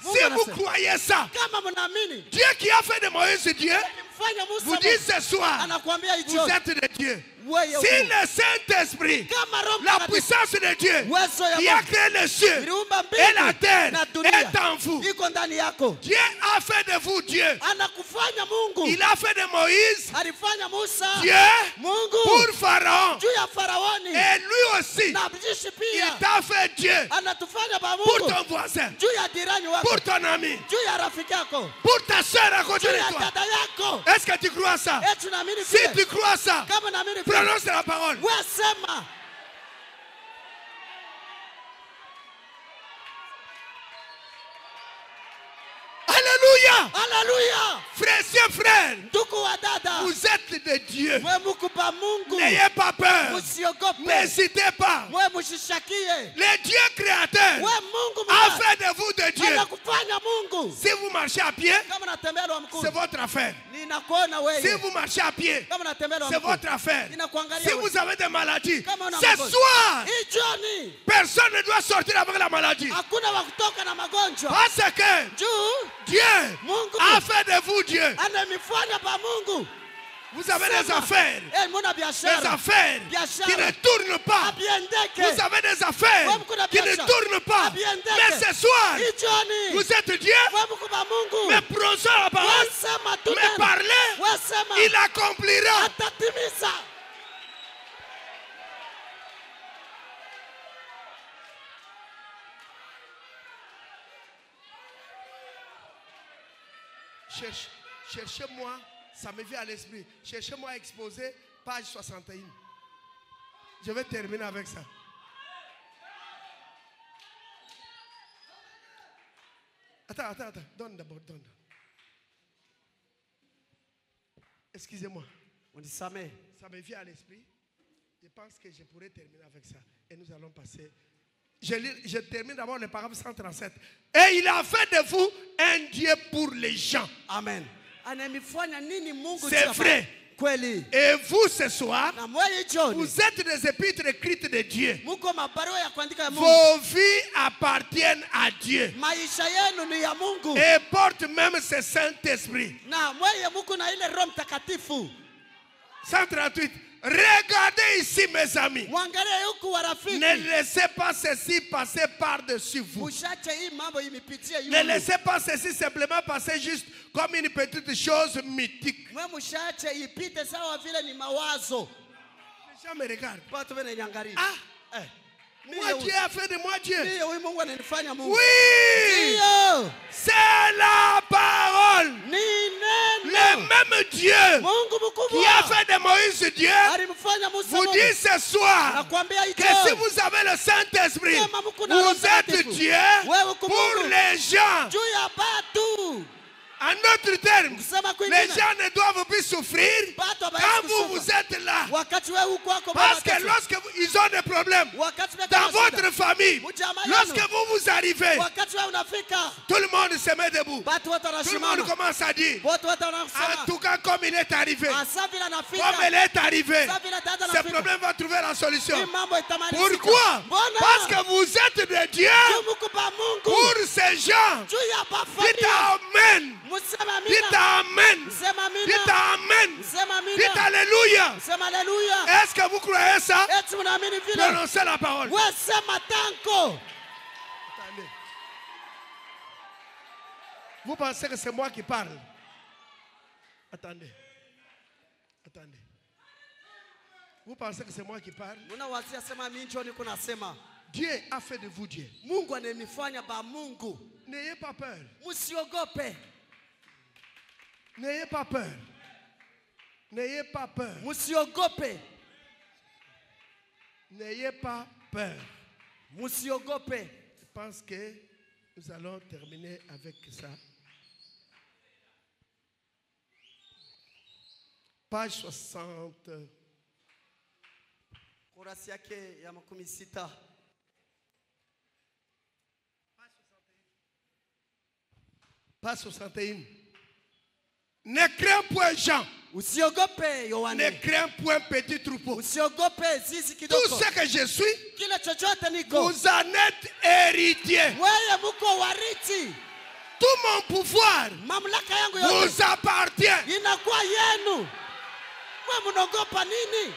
Mungu si vous anasema. croyez ça, Kama mnaamini Dieu qui a fait de Moïse Dieu, alimfanya Musa vous dites ce soir, anakuambia vous hicho. êtes de Dieu. Wewe Si huku. le Saint-Esprit, Kama Roho la Mtakatifu, puissance de Dieu, uwezo ya qui a Mungu créé le ciel iliumba et la mbingu terre, na dunia est en vous. iko ndani yako. Dieu a fait de vous Dieu. Anakufanya Mungu. Il a fait de Moïse Alifanya Musa Dieu Mungu pour Pharaon. juu ya Faraoni. Et lui aussi, Na mjishi il pia t'a fait Dieu anatufanya ba pour Mungu ton voisin, juu ya dirani wako, pour ton ami, juu ya rafiki yako, pour ta soeur à côté juu de ya toi. dada yako. Est-ce que tu crois ça? Eti naamini Si vile. tu crois ça, Kama naamini vile. prononce la parole. Wewe sema. Alléluia! Haleluya. Frères et frères, Ndugu wa dada. vous êtes de Dieu. Wewe Mungu ba Mungu. N'ayez pas peur. Musiogope. N'hésitez pas. Wewe mushishakie. Le Dieu créateur Wewe Mungu a mwana. fait de vous de Dieu. Anakufanya Mungu. Si vous marchez à pied, Kama natembea lwa c'est mkuu. votre affaire. Ninakuona Si wewe. vous marchez à pied, Kama natembea lwa c'est mkuu. votre affaire. Ninakuangalia Si wewe. vous avez des maladies, Kama una ce magonjwa. soir, Hii jioni personne ne doit sortir avec la maladie. hakuna wa kutoka na magonjwa. Parce que Juu Dieu Mungu a fait de vous Dieu. anamifanya pa Mungu. Vous avez des Sema. affaires. Muna Des biashara. affaires Biashara. qui ne tournent pas. Abiendeke. Vous avez des affaires Wewe kuna qui ne biashara. tournent pas. Abiendeke. Mais ce soir, Hii jioni. vous êtes Dieu. Wewe Mungu ba Mungu. Mais prononçons la parole. Wewe sema tu Mais neno. parlez. Wewe sema. Il accomplira. Atatimiza. Cherchez-moi, ça me vient à l'esprit. Cherchez-moi à exposer page 61. Je vais terminer avec ça. Attends. Donne d'abord, donne. Excusez-moi. Unisamehe. Ça me vient à l'esprit. Je pense que je pourrais terminer avec ça. Et nous allons passer. Je termine d'abord le paragraphe 137. Et il a fait de vous un Dieu pour les gens. Amen. Anamifanya nini Mungu C'est juu ya vrai. kweli. Et vous, ce soir, Na mweye jioni vous êtes des épîtres écrites de Dieu. muko mabarua ya kuandika ya Mungu. Vos vies appartiennent à Dieu. Maisha yenu ni ya Mungu. Et portent même ce Saint-Esprit. Na mweye muko na ile Roho Mtakatifu. 138. Regardez ici, mes amis. Mwangalie huku warafiki. Ne laissez pas ceci passer par-dessus vous. Mushache hii mambo imipitie Ne yule. laissez pas ceci simplement passer juste comme une petite chose mythique. Mwe mushache ipite sawa vile ni mawazo. Les gens me regardent. Watu wananiangalia. Ah, moi Dieu a fait de moi Dieu. Ndiyo huyu Mungu ananifanya Mungu. Oui, Ndiyo. c'est la parole. Ni Le neno. même Dieu Mungu qui a mkubwa. fait de Moïse Dieu Alimfanya Musa vous Mungu. dit ce soir Nakwambia que si hicho. vous avez le Saint-Esprit, Kama mko na Roho vous êtes Mtakatifu. Dieu Wewe uko pour Mungu. les gens. Juu ya batu. En d'autres termes, Kusema les kwingine. gens ne doivent plus souffrir Batu quand habayezi vous kusoma. êtes là. Wakati wewe uko wako Parce que baba. lorsque ils ont des problèmes Wakati wewe dans kuna shida. votre famille, Mjamaa lorsque yenu. vous arrivez, Wakati wewe unafika. tout le monde se met debout. Batu wote Tout le monde wanasimama. commence à dire, Wote wote en wanasema. tout cas comme il est arrivé, Asa vile anafika. comme elle est arrivée, Asa vile dada ce anafika. problème va trouver la solution. Hii mambo itamalizika. Pourquoi? Mbona? Parce que vous êtes de Dieu Juu mko pa Mungu. pour ces gens. Juu ya Dites bafamia. Amen. Musema Dites amina. Amen. Musema amina. Dites Amen. Musema Dites amina. Alléluia. Musema haleluya. Est-ce que vous croyez ça? Eti mnaamini vile? Prononcez la parole. Wewe sema tanko. Attendez. Vous pensez que c'est moi qui parle? Attendez. Attendez. Vous pensez que c'est moi qui parle? Mnawazia sema mimi ndio niko nasema. Dieu a fait de vous Dieu. Mungu ananifanya ba Mungu. N'ayez pas peur. Musiogope. N'ayez pas peur. N'ayez pas peur. Musiogope. N'ayez pas peur. Musiogope. Je pense que nous allons terminer avec ça. Page 60. Kurasi yake ya 16. Page 61. Ne crains point Jean. Usiogope Ne Yohane. crains point petit troupeau. Usiogope zizi Tout kidogo. ce que je suis, Kile chochote niko. vous en êtes héritier. Wewe mko wariti. Tout mon pouvoir Mamlaka yangu yote vous appartient. inakuwa yenu. Wewe mnaogopa nini?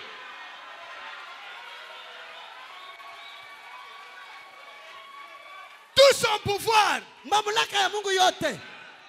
Tout son pouvoir, Mamlaka ya Mungu yote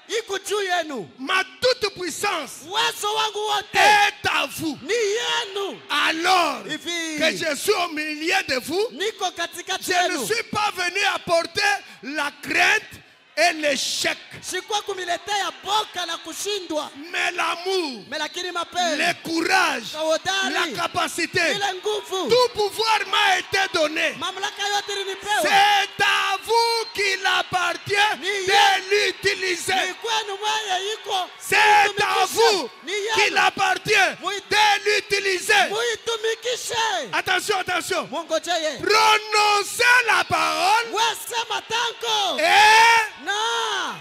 iko juu yenu. ma toute puissance Uwezo wangu wote est à vous. ni yenu. Alors Hivi que je suis au milieu de vous, niko katikati je ne yenu. suis pas venu apporter la crainte et l'échec, Sikuwa kumiletea boka na kushindwa. mais l'amour, Lakini mapendo, le courage, la kahodari, capacité. ile nguvu, Tout pouvoir m'a été donné. mamlaka yote ilinipewa. C'est à vous qu'il appartient de l'utiliser. Ni kwenu mwenye iko. C'est à vous Ni qu'il yenu. appartient de l'utiliser. Muitumikishe. Attention, attention. Mungojeye. Prononcez la parole Wesema tanko. et Na.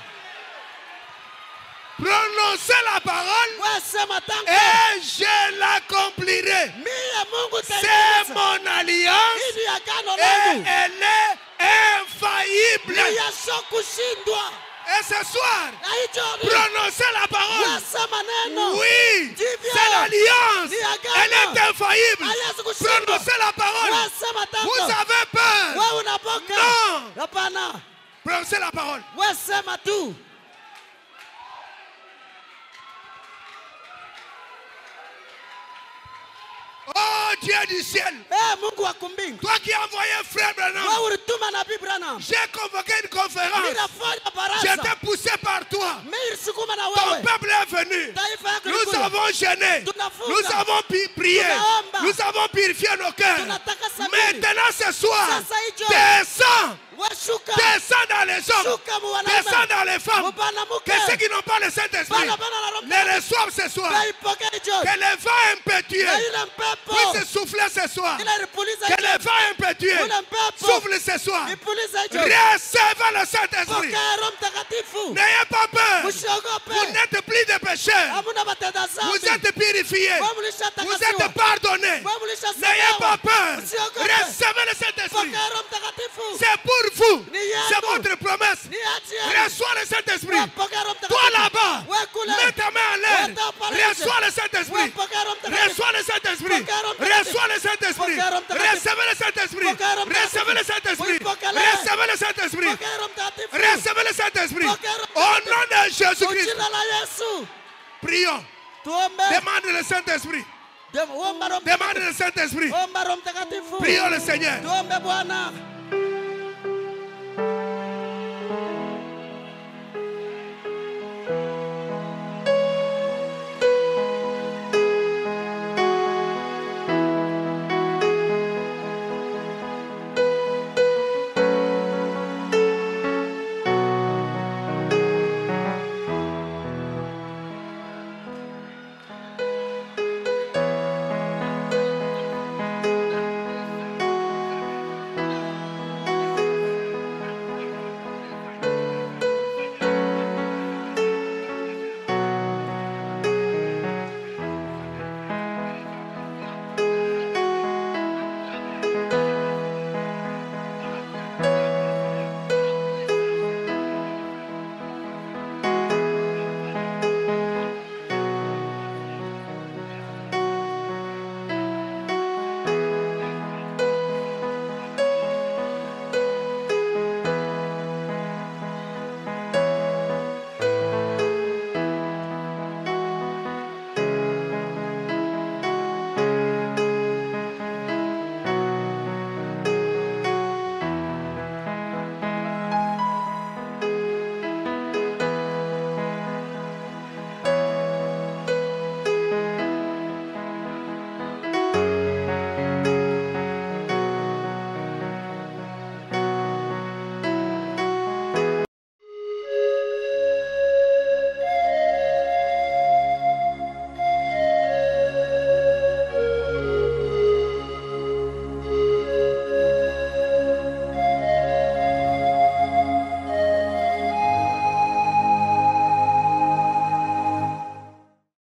prononcez la parole Wesema tanko. et je l'accomplirai. Mie Mungu C'est tayari. mon alliance Hii ni agano et langu. elle est infaillible. Ni yasho kushindwa. Et ce soir, Na hicho ni. prononcez la parole. Wesema neno. Oui, Ndivyo. c'est l'alliance. Ni agano. Elle est infaillible. Haiwezi kushindwa. Prononcez la parole. Wesema tanko. Vous avez peur. Wewe unaboka. Non. Hapana. Prononcez la parole. Wesema tu. Oh Dieu du ciel, Mungu wa kumbingu. toi qui as envoyé frère Branham, Wewe ulituma nabii Branham. j'ai convoqué une conférence. Ninafanya baraza. J'étais poussé par toi. Mimi sukuma na Ton wewe. peuple est venu. Taifa yako Nous likuja. avons jeûné. Tunafunga. Nous avons prié. Tunaomba. Nous avons purifié nos cœurs. Tunatakasa mili. Maintenant ce soir, Sasa hicho. descends. Washuka. Descends dans les hommes. Shuka mu wanaume. Descends dans les femmes. Mubanamuke. Que ceux qui n'ont pas le Saint-Esprit Bana bana na Roho les reçoivent ce soir. Naipokea hicho. Que les vents impétueux Na ile mpepo. puissent souffler ce soir. Ile ripuliza Que les hicho. vents impétueux Ule mpepo. soufflent ce soir. Ipuliza hicho. Recevez le Saint-Esprit. Pokea Roho Mtakatifu. N'ayez pas peur. Usiogope. Vous n'êtes plus des pécheurs. Hamuna matenda Vous zambi. êtes purifiés. purifié. wewe Vous mlishatakasiwa, êtes pardonné. wewe N'ayez mlishasamehewa. pas peur. Usiogope. Recevez le Saint-Esprit. Pokea Roho Mtakatifu. C'est pour vous. Ni yenu. C'est votre promesse. Ni haki yenu. Reçois le Saint-Esprit. Wewe pokea Roho Toi Mtakatifu. là-bas, Wewe kule. mets ta main en l'air. Wewe pale nje. Reçois le Wewe Saint-Esprit. pokea Roho Mtakatifu. Reçois le Saint-Esprit. Pokea Roho Mtakatifu. Reçois le Saint-Esprit. Pokea Roho Mtakatifu. Recevez le Saint-Esprit. Pokea Roho Mtakatifu. Recevez le Saint-Esprit. Pokea le. Recevez le Saint-Esprit. Pokea Roho Mtakatifu. Recevez le Saint-Esprit. Pokea Roho Au Mtakatifu. nom de Kwa Jésus-Christ. jina la Yesu. Prions. Tuombe. Demande le Saint-Esprit. Omba Roho Demande Mtakatifu. le Saint-Esprit. Omba Roho Mtakatifu. Prions le Seigneur. Tuombe Bwana.